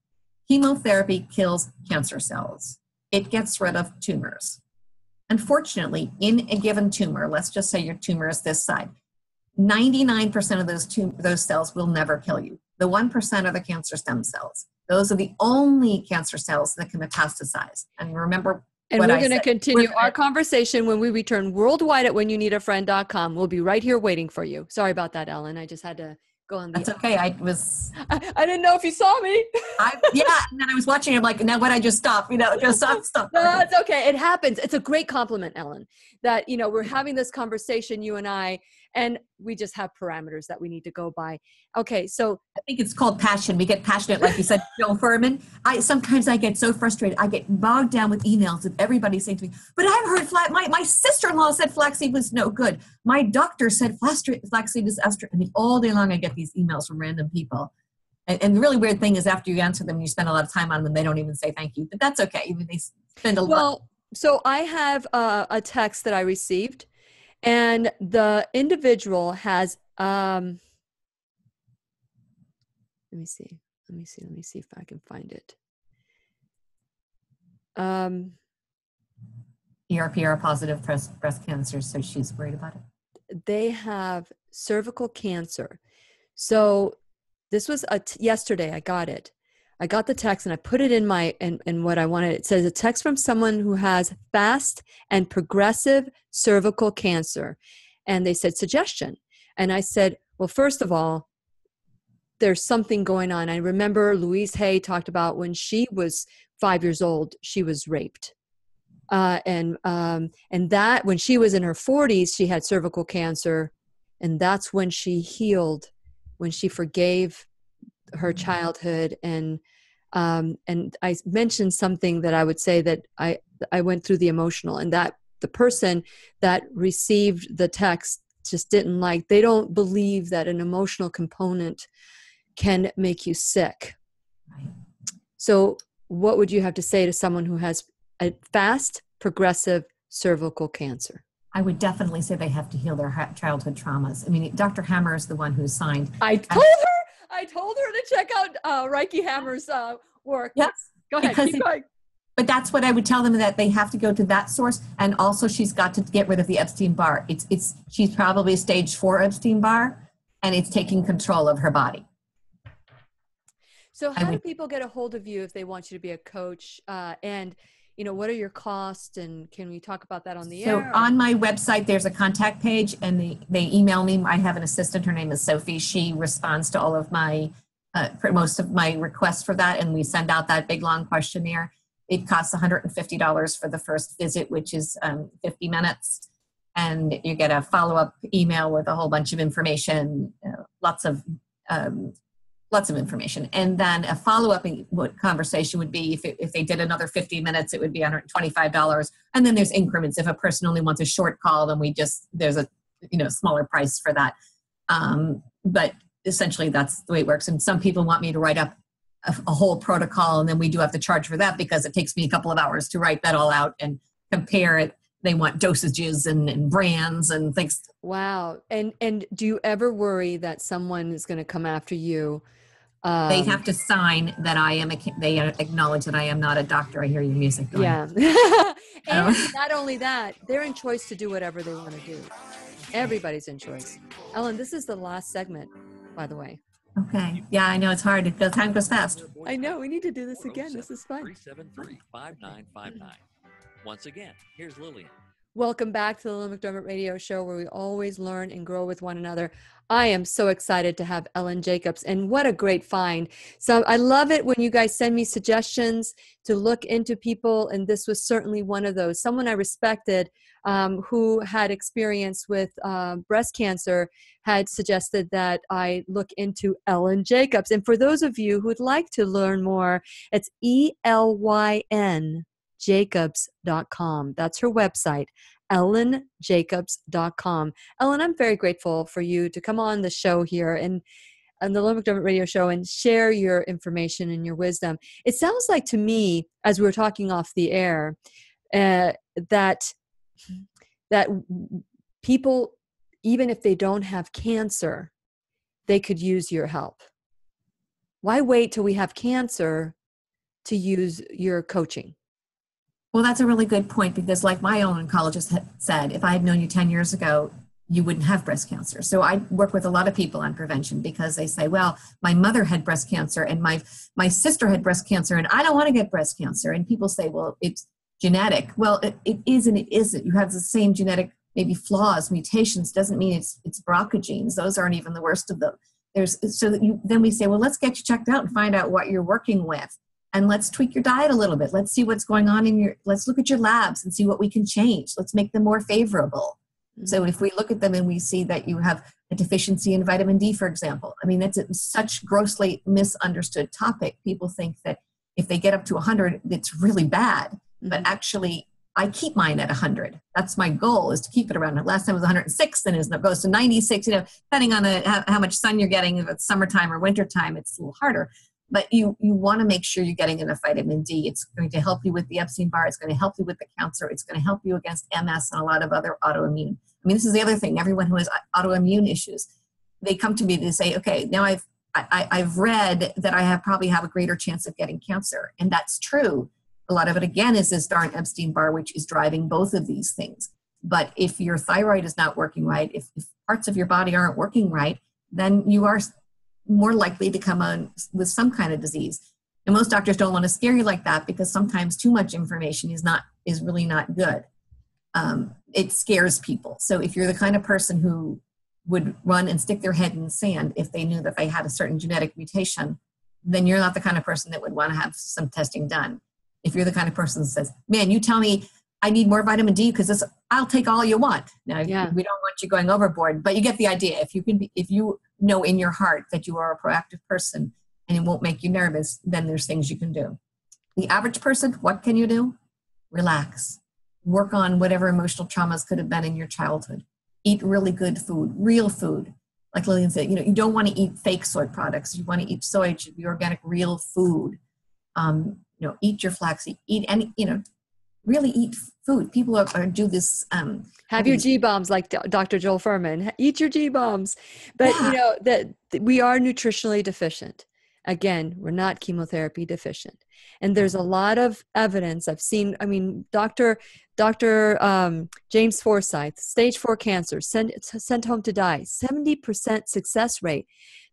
Chemotherapy kills cancer cells. It gets rid of tumors. Unfortunately, in a given tumor, let's just say your tumor is this side, 99% of those cells will never kill you. The 1% are the cancer stem cells. Those are the only cancer cells that can metastasize. And remember, And what we're I going to said. continue our conversation when we return worldwide at whenyouneedafriend.com. We'll be right here waiting for you. Sorry about that, Elyn. I just had to go on the... That's okay. I didn't know if you saw me. Yeah, and then I was watching. I'm like, now what? I just stop. Just stop. No, it's okay. It happens. It's a great compliment, Elyn, that we're having this conversation, you and I, and we just have parameters that we need to go by. Okay, so I think it's called passion. We get passionate, like you said, Joe Furman. Sometimes I get so frustrated. I get bogged down with emails of everybody saying to me, "But I've heard my sister-in-law said flaxseed was no good. My doctor said flaxseed is estrogen." I mean, all day long I get these emails from random people. And the really weird thing is after you answer them, you spend a lot of time on them, they don't even say thank you. But that's okay. Even they spend a lot. Well, so I have a text that I received, and the individual has, let me see if I can find it. ER/PR positive breast cancer, so she's worried about it. They have cervical cancer. So this was yesterday. I got it. I got the text and I put it in what I wanted. It says a text from someone who has fast and progressive cervical cancer. And they said suggestion. And I said, well, first of all, there's something going on. I remember Louise Hay talked about when she was 5 years old, she was raped. And that when she was in her 40s, she had cervical cancer. And that's when she healed, when she forgave her childhood. And I mentioned something that I would say that I went through the emotional, and that the person that received the text just didn't like, they don't believe that an emotional component can make you sick. Right. So what would you have to say to someone who has a fast, progressive cervical cancer? I would definitely say they have to heal their childhood traumas. I mean, Dr. Hammer is the one who signed. I told her to check out Reiki Hammer's work. Yes. Go ahead. Keep going. But that's what I would tell them, that they have to go to that source. And also she's got to get rid of the Epstein-Barr. She's probably stage 4 Epstein-Barr, and it's taking control of her body. So how do people get a hold of you if they want you to be a coach? And what are your costs, and can we talk about that on the air? So on my website, there's a contact page, and they email me. I have an assistant. Her name is Sophie. She responds to all of my, most of my requests for that, and we send out that big, long questionnaire. It costs $150 for the first visit, which is 50 minutes. And you get a follow-up email with a whole bunch of information, lots of information. And then a follow-up conversation would be, if they did another 50 minutes, it would be $125. And then there's increments. If a person only wants a short call, then there's a smaller price for that. But essentially that's the way it works. And some people want me to write up a whole protocol, and then we do have to charge for that because it takes me a couple of hours to write that all out and compare it. They want dosages and brands and things. Wow. And do you ever worry that someone is going to come after you? They have to sign that they acknowledge that I am not a doctor. I hear your music going. Yeah. And not only that, they're in choice to do whatever they want to do. Everybody's in choice. Elyn, this is the last segment, by the way. Okay. Yeah, I know it's hard. The time goes fast. I know. We need to do this again. This is fun. 373-5959. Once again, here's Lillian. Welcome back to the Lillian McDermott Radio Show, where we always learn and grow with one another. I am so excited to have Elyn Jacobs, and what a great find. So I love it when you guys send me suggestions to look into people, and this was certainly one of those. Someone I respected who had experience with breast cancer had suggested that I look into Elyn Jacobs. And for those of you who would like to learn more, it's ELYN Jacobs.com. That's her website, ElynJacobs.com. Elyn, I'm very grateful for you to come on the show here and the Lillian McDermott Radio Show and share your information and your wisdom. It sounds like to me, as we were talking off the air, that people, even if they don't have cancer, they could use your help. Why wait till we have cancer to use your coaching? Well, that's a really good point, because like my own oncologist said, if I had known you 10 years ago, you wouldn't have breast cancer. So I work with a lot of people on prevention, because they say, well, my mother had breast cancer and my sister had breast cancer and I don't want to get breast cancer. And people say, well, genetic. Well, it is and it isn't. You have the same genetic, maybe flaws, mutations, doesn't mean it's BRCA genes. Those aren't even the worst of them. Then we say, well, let's get you checked out and find out what you're working with. And let's tweak your diet a little bit. Let's see what's going on let's look at your labs and see what we can change. Let's make them more favorable. Mm-hmm. So if we look at them and we see that you have a deficiency in vitamin D, for example, I mean, that's such grossly misunderstood topic. People think that if they get up to 100, it's really bad. Mm-hmm. But actually, I keep mine at 100. That's my goal, is to keep it around. Last time it was 106, and it goes to 96, depending on how much sun you're getting. If it's summertime or wintertime, it's a little harder. But you want to make sure you're getting enough vitamin D. It's going to help you with the Epstein-Barr. It's going to help you with the cancer. It's going to help you against MS and a lot of other autoimmune. I mean, this is the other thing. Everyone who has autoimmune issues, they come to me to say, okay, now I've read that I probably have a greater chance of getting cancer. And that's true. A lot of it, again, is this darn Epstein-Barr, which is driving both of these things. But if your thyroid is not working right, if parts of your body aren't working right, then you are more likely to come on with some kind of disease. And most doctors don't want to scare you like that, because sometimes too much information is really not good. It scares people. So if you're the kind of person who would run and stick their head in the sand if they knew that they had a certain genetic mutation, then you're not the kind of person that would want to have some testing done. If you're the kind of person that says, man, you tell me I need more vitamin D because I'll take all you want. Now, we don't want you going overboard, but you get the idea. If you know in your heart that you are a proactive person and it won't make you nervous, then there's things you can do. The average person, what can you do? Relax. Work on whatever emotional traumas could have been in your childhood. Eat really good food, real food. Like Lillian said, you don't want to eat fake soy products. You want to eat soy, it should be organic, real food. Eat your flaxseed, eat any, really eat food. People do this. Have your G-bombs, like Dr. Joel Furman. Eat your G-bombs. But, that we are nutritionally deficient. Again, we're not chemotherapy deficient. And there's a lot of evidence I've seen. I mean, Dr. James Forsyth, stage 4 cancer, sent home to die, 70% success rate.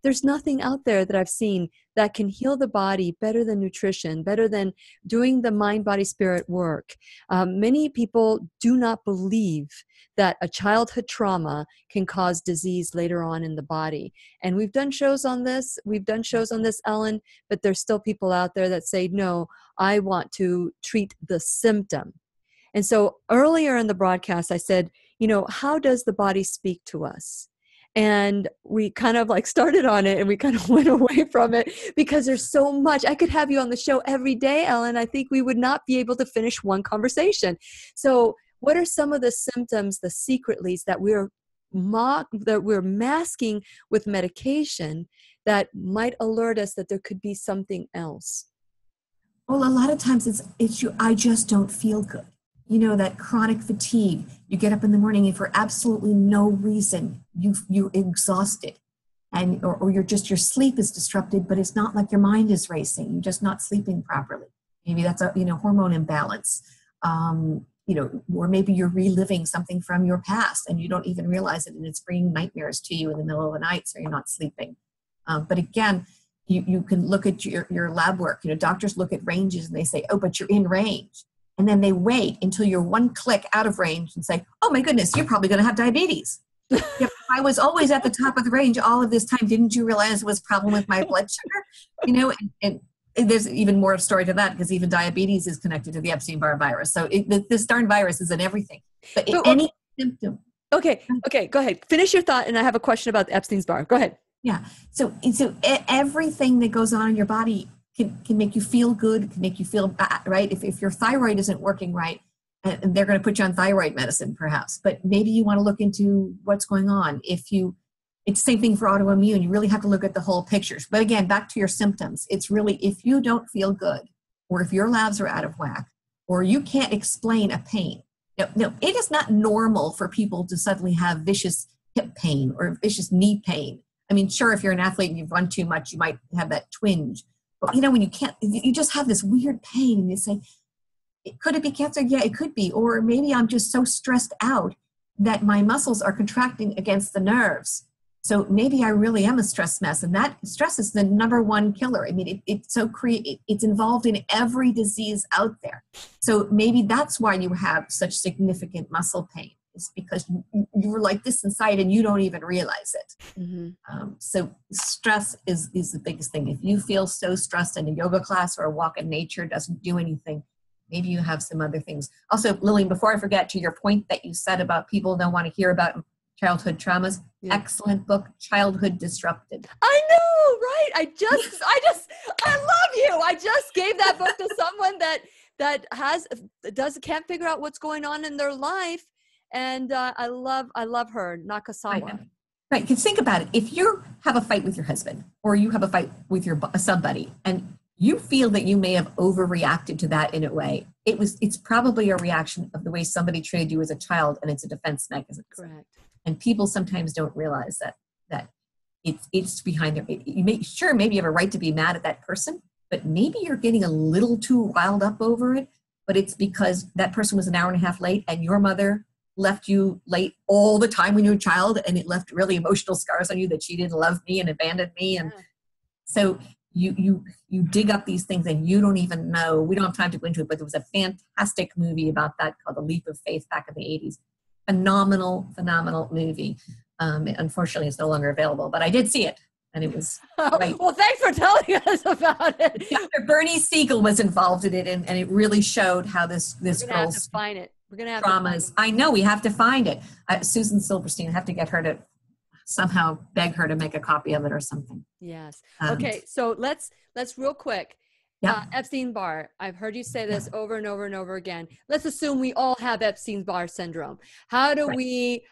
There's nothing out there that I've seen that can heal the body better than nutrition, better than doing the mind, body, spirit work. Many people do not believe that a childhood trauma can cause disease later on in the body. And we've done shows on this. Elyn, but there's still people out there that say, no, I want to treat the symptom. And so earlier in the broadcast, I said, how does the body speak to us? And we kind of started on it and we kind of went away from it because there's so much. I could have you on the show every day, Elyn. I think we would not be able to finish one conversation. So what are some of the symptoms, the secretlies that we're masking with medication that might alert us that there could be something else? Well, a lot of times I just don't feel good. That chronic fatigue. You get up in the morning and for absolutely no reason, you're exhausted, and or your sleep is disrupted, but it's not like your mind is racing. You're just not sleeping properly. Maybe that's a hormone imbalance. Or maybe you're reliving something from your past and you don't even realize it, and it's bringing nightmares to you in the middle of the night, so you're not sleeping. But again, you can look at your lab work. Doctors look at ranges and they say, oh, but you're in range. And then they wait until you're one click out of range and say, oh my goodness, you're probably going to have diabetes. If I was always at the top of the range all of this time, didn't you realize it was a problem with my blood sugar? And there's even more story to that, because even diabetes is connected to the Epstein-Barr virus. So this darn virus is in everything. But any symptom. Okay, go ahead. Finish your thought, and I have a question about Epstein's-Barr. Go ahead. Yeah. So everything that goes on in your body can make you feel good, can make you feel bad, right? If your thyroid isn't working right, and they're going to put you on thyroid medicine perhaps, but maybe you want to look into what's going on. It's the same thing for autoimmune. You really have to look at the whole picture. But again, back to your symptoms. It's really, if you don't feel good, or if your labs are out of whack, or you can't explain a pain. No, it is not normal for people to suddenly have vicious hip pain or vicious knee pain. I mean, sure, if you're an athlete and you've run too much, you might have that twinge. But when you can't, you just have this weird pain and you say, could it be cancer? Yeah, it could be. Or maybe I'm just so stressed out that my muscles are contracting against the nerves. So maybe I really am a stress mess, and that stress is the number one killer. I mean, it's involved in every disease out there. So maybe that's why you have such significant muscle pain, is because you were like this inside and you don't even realize it. So stress is the biggest thing. If you feel so stressed and a yoga class or a walk in nature doesn't do anything, maybe you have some other things. Also, Lillian, before I forget, to your point that you said about people don't want to hear about childhood traumas, excellent book, Childhood Disrupted. I know, right? I love you. I just gave that book to someone that can't figure out what's going on in their life. And I love her, Nakasawa. Right, because think about it. If you have a fight with your husband or you have a fight with somebody and you feel that you may have overreacted to that in a way, it's probably a reaction of the way somebody treated you as a child, and it's a defense mechanism. Correct. And people sometimes don't realize that it's behind their, maybe you have a right to be mad at that person, but maybe you're getting a little too riled up over it, but it's because that person was an hour and a half late and your mother left you late all the time when you were a child, and it left really emotional scars on you that she didn't love me and abandoned me. And so you dig up these things and you don't even know. We don't have time to go into it, but there was a fantastic movie about that called The Leap of Faith back in the 80s. Phenomenal movie. Unfortunately, it's no longer available, but I did see it, and it was great. Well, thanks for telling us about it. Dr. Bernie Siegel was involved in it, and it really showed how this girl's have to find it. We're gonna have traumas. I know, we have to find it. Susan Silverstein, I have to get her to somehow beg her to make a copy of it or something. Yes. Okay. So let's real quick. Yeah. Epstein-Barr. I've heard you say this over and over and over again. Let's assume we all have Epstein-Barr syndrome. How do we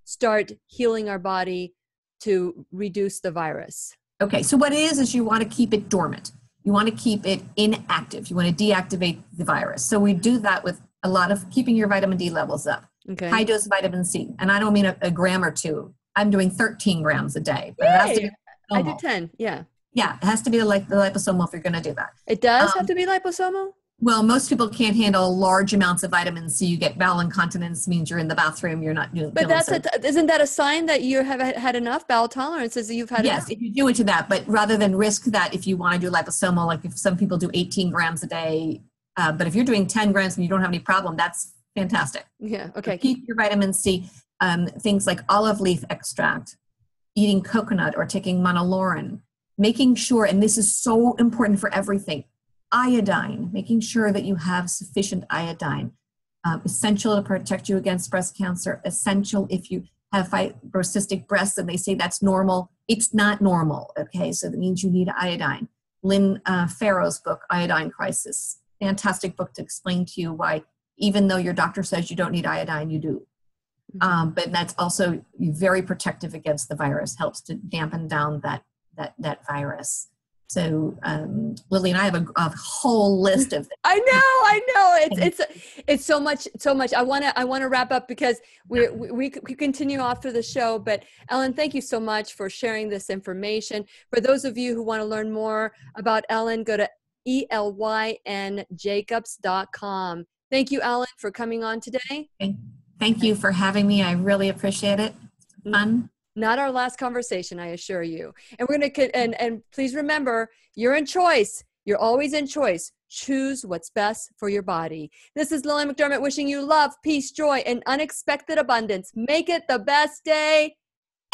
start healing our body to reduce the virus? Okay. So what it is you want to keep it dormant. You want to keep it inactive. You want to deactivate the virus. So we do that with a lot of keeping your vitamin D levels up. Okay. High dose vitamin C. And I don't mean a gram or two. I'm doing 13 grams a day. But it has to be I do 10. Yeah. Yeah, it has to be the liposomal if you're going to do that. It does have to be liposomal? Well, most people can't handle large amounts of vitamin C. You get bowel incontinence, means you're in the bathroom, you're not doing. But isn't that a sign that you have had enough bowel tolerance? Is you've had enough? If you do it to that, but rather than risk that, if you want to do liposomal, like if some people do 18 grams a day, but if you're doing 10 grams and you don't have any problem, that's fantastic. Yeah. Okay. So keep your vitamin C. Things like olive leaf extract, eating coconut, or taking monolaurin. Making sure, and this is so important for everything, iodine, making sure that you have sufficient iodine, essential to protect you against breast cancer, essential if you have fibrocystic breasts and they say that's normal. It's not normal, okay? So that means you need iodine. Lynn Farrow's book, Iodine Crisis, fantastic book to explain to you why, even though your doctor says you don't need iodine, you do. But that's also very protective against the virus, helps to dampen down that virus. So Lillian, I have a whole list of things. I know. It's so much. I want to wrap up because we continue after the show. But Elyn, thank you so much for sharing this information. For those of you who want to learn more about Elyn, go to elynjacobs.com. Thank you, Elyn, for coming on today. Thank you for having me. I really appreciate it. It's fun. Not our last conversation, I assure you. And we're going to, and please remember, you're in choice. You're always in choice. Choose what's best for your body. This is Lillian McDermott wishing you love, peace, joy, and unexpected abundance. Make it the best day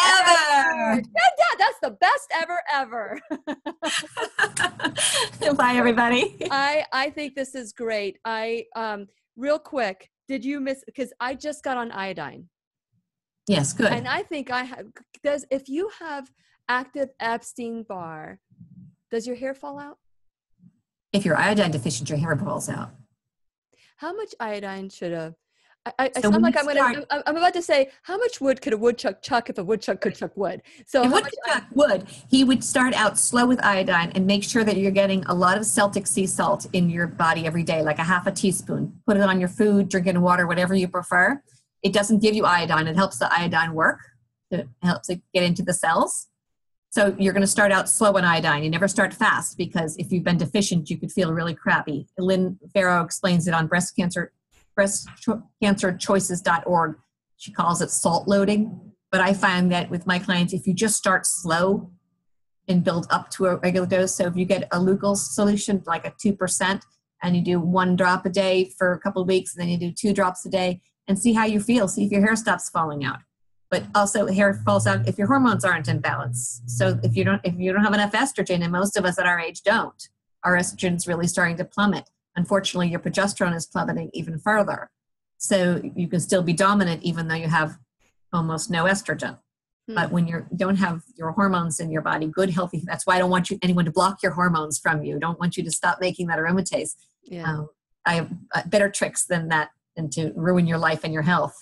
ever. That's the best ever. Bye, everybody. I think this is great. Real quick, did you miss, because I just got on iodine. Yes, good. And I think if you have active Epstein-Barr, does your hair fall out? If you're iodine deficient, your hair falls out. How much iodine should I sound like I'm about to say, how much wood could a woodchuck chuck if a woodchuck could chuck wood? So if a woodchuck would, he would start out slow with iodine and make sure that you're getting a lot of Celtic sea salt in your body every day, like a half a teaspoon. Put it on your food, drink in water, whatever you prefer. It doesn't give you iodine. It helps the iodine work. It helps it get into the cells. So you're going to start out slow on iodine. You never start fast because if you've been deficient, you could feel really crappy. Lynn Farrow explains it on breastcancerchoices.org. She calls it salt loading. But I find that with my clients, if you just start slow and build up to a regular dose, so if you get a Lugol solution, like a 2%, and you do 1 drop a day for a couple of weeks, and then you do 2 drops a day, and see how you feel. See if your hair stops falling out. But also, hair falls out if your hormones aren't in balance. So if you don't have enough estrogen, and most of us at our age don't, our estrogen's really starting to plummet. Unfortunately, your progesterone is plummeting even further. So you can still be dominant even though you have almost no estrogen. But when you don't have your hormones in your body, good, healthy, that's why I don't want anyone to block your hormones from you. Don't want you to stop making that aromatase. Yeah. I have better tricks than that, and to ruin your life and your health.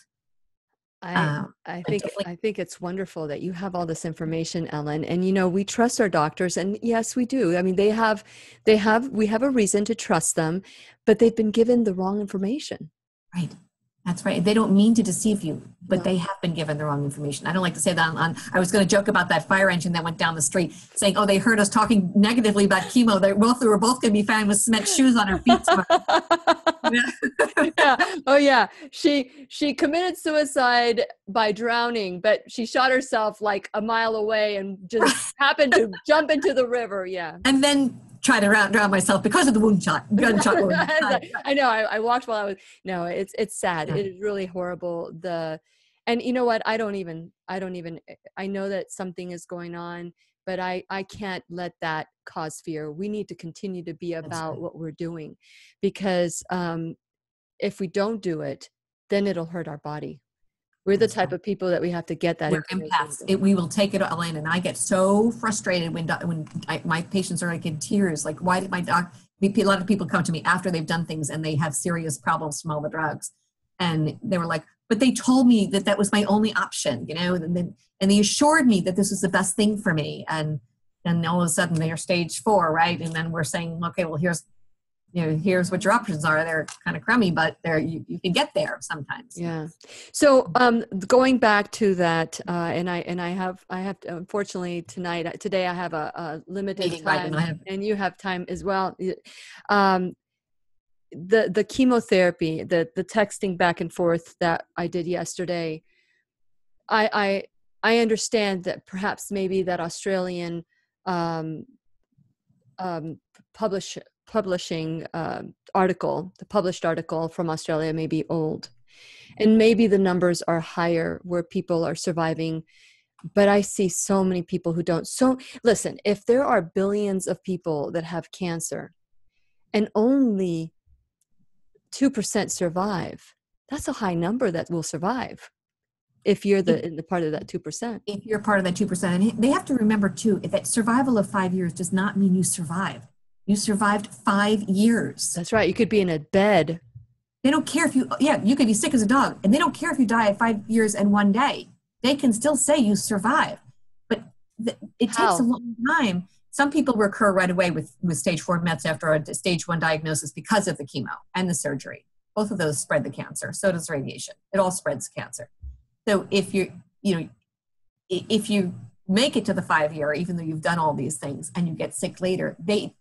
I think it's wonderful that you have all this information, Elyn. And we trust our doctors, and yes, we do. I mean, we have a reason to trust them, but they've been given the wrong information. Right. That's right. They don't mean to deceive you, but they have been given the wrong information. I don't like to say that I was going to joke about that fire engine that went down the street saying, oh, they heard us talking negatively about chemo. We were both going to be found with cement shoes on our feet tomorrow. Yeah. Oh yeah. She committed suicide by drowning, but she shot herself like a mile away and just happened to jump into the river. Yeah. And then try to drown myself because of the gunshot wound. I know. I walked while I was. No, it's sad. It is really horrible. And you know what? I know that something is going on, but I can't let that cause fear. We need to continue to be about what we're doing, because if we don't do it, then it'll hurt our body. We're the type of people that we have to get that information. Empaths. We will take it, Elyn, and I get so frustrated when my patients are like in tears. Like, why did my doc? A lot of people come to me after they've done things and they have serious problems from all the drugs, and they were like, "But they told me that was my only option, and they assured me that this was the best thing for me." And then all of a sudden they are stage 4, right? And then we're saying, "Okay, well, here's what your options are. They're kind of crummy, but you can get there sometimes." Yeah. So going back to that, and I have to, unfortunately today I have a limited time, and you have time as well. The chemotherapy, the texting back and forth that I did yesterday, I understand that perhaps maybe that Australian publishing article, the published article from Australia may be old, and maybe the numbers are higher where people are surviving, but I see so many people who don't. So listen, if there are billions of people that have cancer and only 2% survive, that's a high number that will survive if you're the part of that 2%. If you're part of that 2%, and they have to remember too, that survival of 5 years does not mean you survived. You survived 5 years. That's right. You could be in a bed. They don't care if you could be sick as a dog, and they don't care if you die at 5 years and 1 day. They can still say you survived. But it takes a long time. Some people recur right away with stage 4 mets after a stage 1 diagnosis because of the chemo and the surgery. Both of those spread the cancer. So does radiation. It all spreads cancer. So if you make it to the 5 year, even though you've done all these things, and you get sick later, they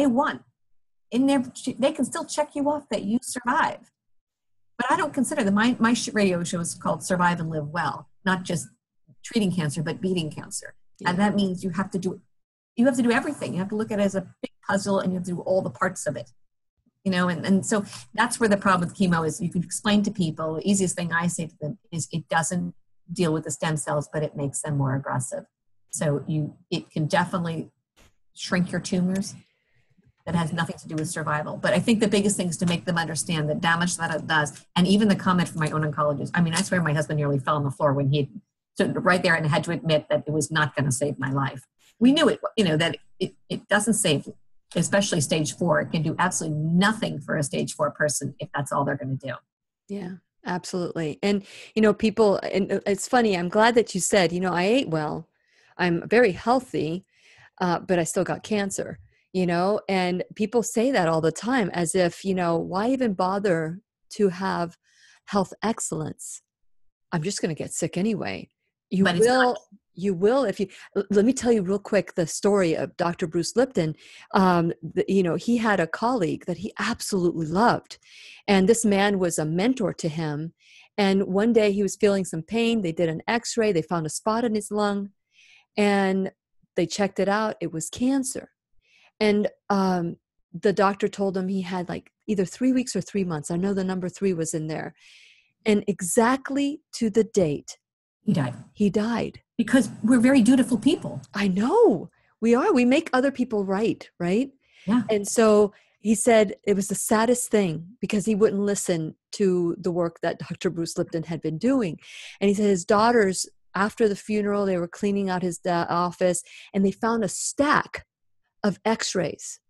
won. They can still check you off that you survived. But I don't consider my radio show is called Survive and Live Well, not just treating cancer, but beating cancer. Yeah. And that means you have to do everything. You have to look at it as a big puzzle, and you have to do all the parts of it. And so that's where the problem with chemo is. You can explain to people, the easiest thing I say to them is it doesn't deal with the stem cells, but it makes them more aggressive. So it can definitely shrink your tumors. That has nothing to do with survival. But I think the biggest thing is to make them understand the damage that it does. And even the comment from my own oncologist. I mean, I swear my husband nearly fell on the floor when he stood right there and had to admit that it was not going to save my life. We knew it, that it doesn't save, especially stage 4. It can do absolutely nothing for a stage 4 person if that's all they're going to do. Yeah. Absolutely. And, people, and it's funny, I'm glad that you said, I ate well, I'm very healthy, but I still got cancer, and people say that all the time as if, why even bother to have health excellence? I'm just going to get sick anyway. You But it's not. you will if you let me tell you real quick the story of Dr. Bruce Lipton. He had a colleague that he absolutely loved, and this man was a mentor to him. And one day he was feeling some pain. They did an x-ray. They found a spot in his lung, and they checked it out. It was cancer. And the doctor told him he had like either 3 weeks or 3 months. I know the number 3 was in there. And exactly to the date, He died. he died. Because we're very dutiful people. I know we are. We make other people right. Yeah. And so he said it was the saddest thing because he wouldn't listen to the work that Dr. Bruce Lipton had been doing. And he said his daughters, after the funeral, they were cleaning out his office and they found a stack of x-rays.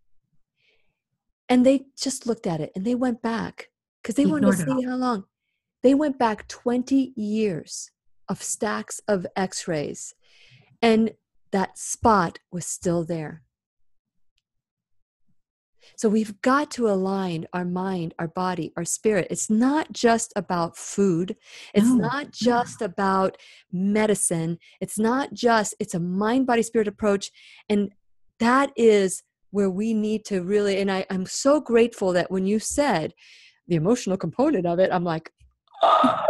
And they just looked at it and they went back because they wanted to see how long. They went back 20 years of stacks of x-rays, and that spot was still there. So we've got to align our mind, our body, our spirit. It's not just about food. It's not just about medicine. It's a mind, body, spirit approach. And that is where we need to really, and I'm so grateful that when you said the emotional component of it, I'm like, oh,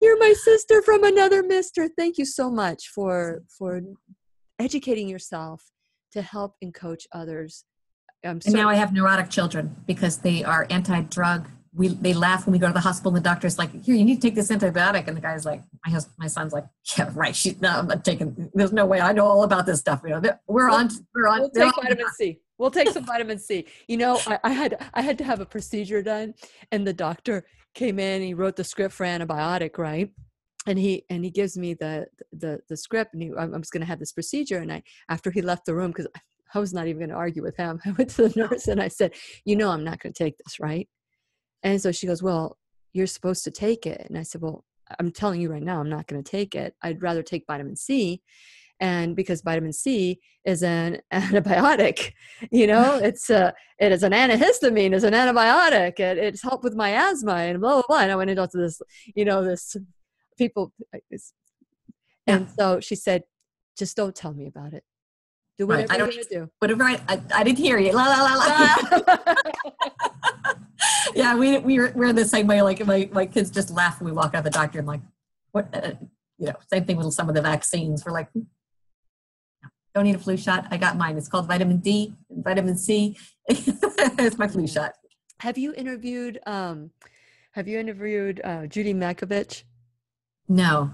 you're my sister from another mister. Thank you so much for educating yourself to help and coach others. And now I have neurotic children because they are anti-drug. They laugh when we go to the hospital and the doctor's like, here, you need to take this antibiotic. And the guy's like, my son's like, yeah, right. I'm not taking, there's no way I know all about this stuff. We'll take vitamin C. We'll take some vitamin C. I had to have a procedure done, and the doctor came in, he wrote the script for antibiotic, right? And he gives me the script, and I'm just going to have this procedure. And after he left the room, because I was not even going to argue with him, I went to the nurse and I said, I'm not going to take this, right? And so she goes, well, you're supposed to take it. And I said, well, I'm telling you right now, I'm not going to take it. I'd rather take vitamin C. And because vitamin C is an antibiotic, it is an antihistamine, it's an antibiotic. It's helped with my asthma and blah, blah, blah. And I went into this, this people. And so she said, just don't tell me about it. Do whatever you're going to do. Whatever. I didn't hear you. La, la, la, la. Yeah, we're the same way. Like my kids just laugh when we walk out of the doctor and like, what, same thing with some of the vaccines. We're like, don't need a flu shot. I got mine. It's called vitamin D, vitamin C. It's my flu shot. Have you interviewed Judy Makovich? No,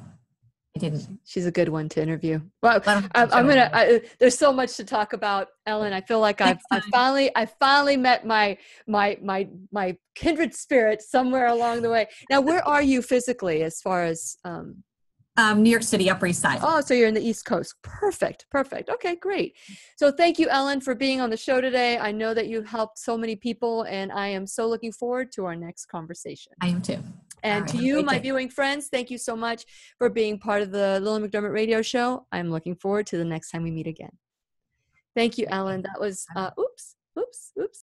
I didn't. She's a good one to interview. Well, there's so much to talk about, Elyn. I feel like I finally met my kindred spirit somewhere along the way. Now, where are you physically as far as New York City, Upper East Side. Oh, so you're in the East Coast. Perfect. Okay, great. So thank you, Elyn, for being on the show today. I know that you helped so many people, and I am so looking forward to our next conversation. I am too. And to you, my viewing friends, thank you so much for being part of the Lillian McDermott radio show. I'm looking forward to the next time we meet again. Thank you, Elyn. That was, oops.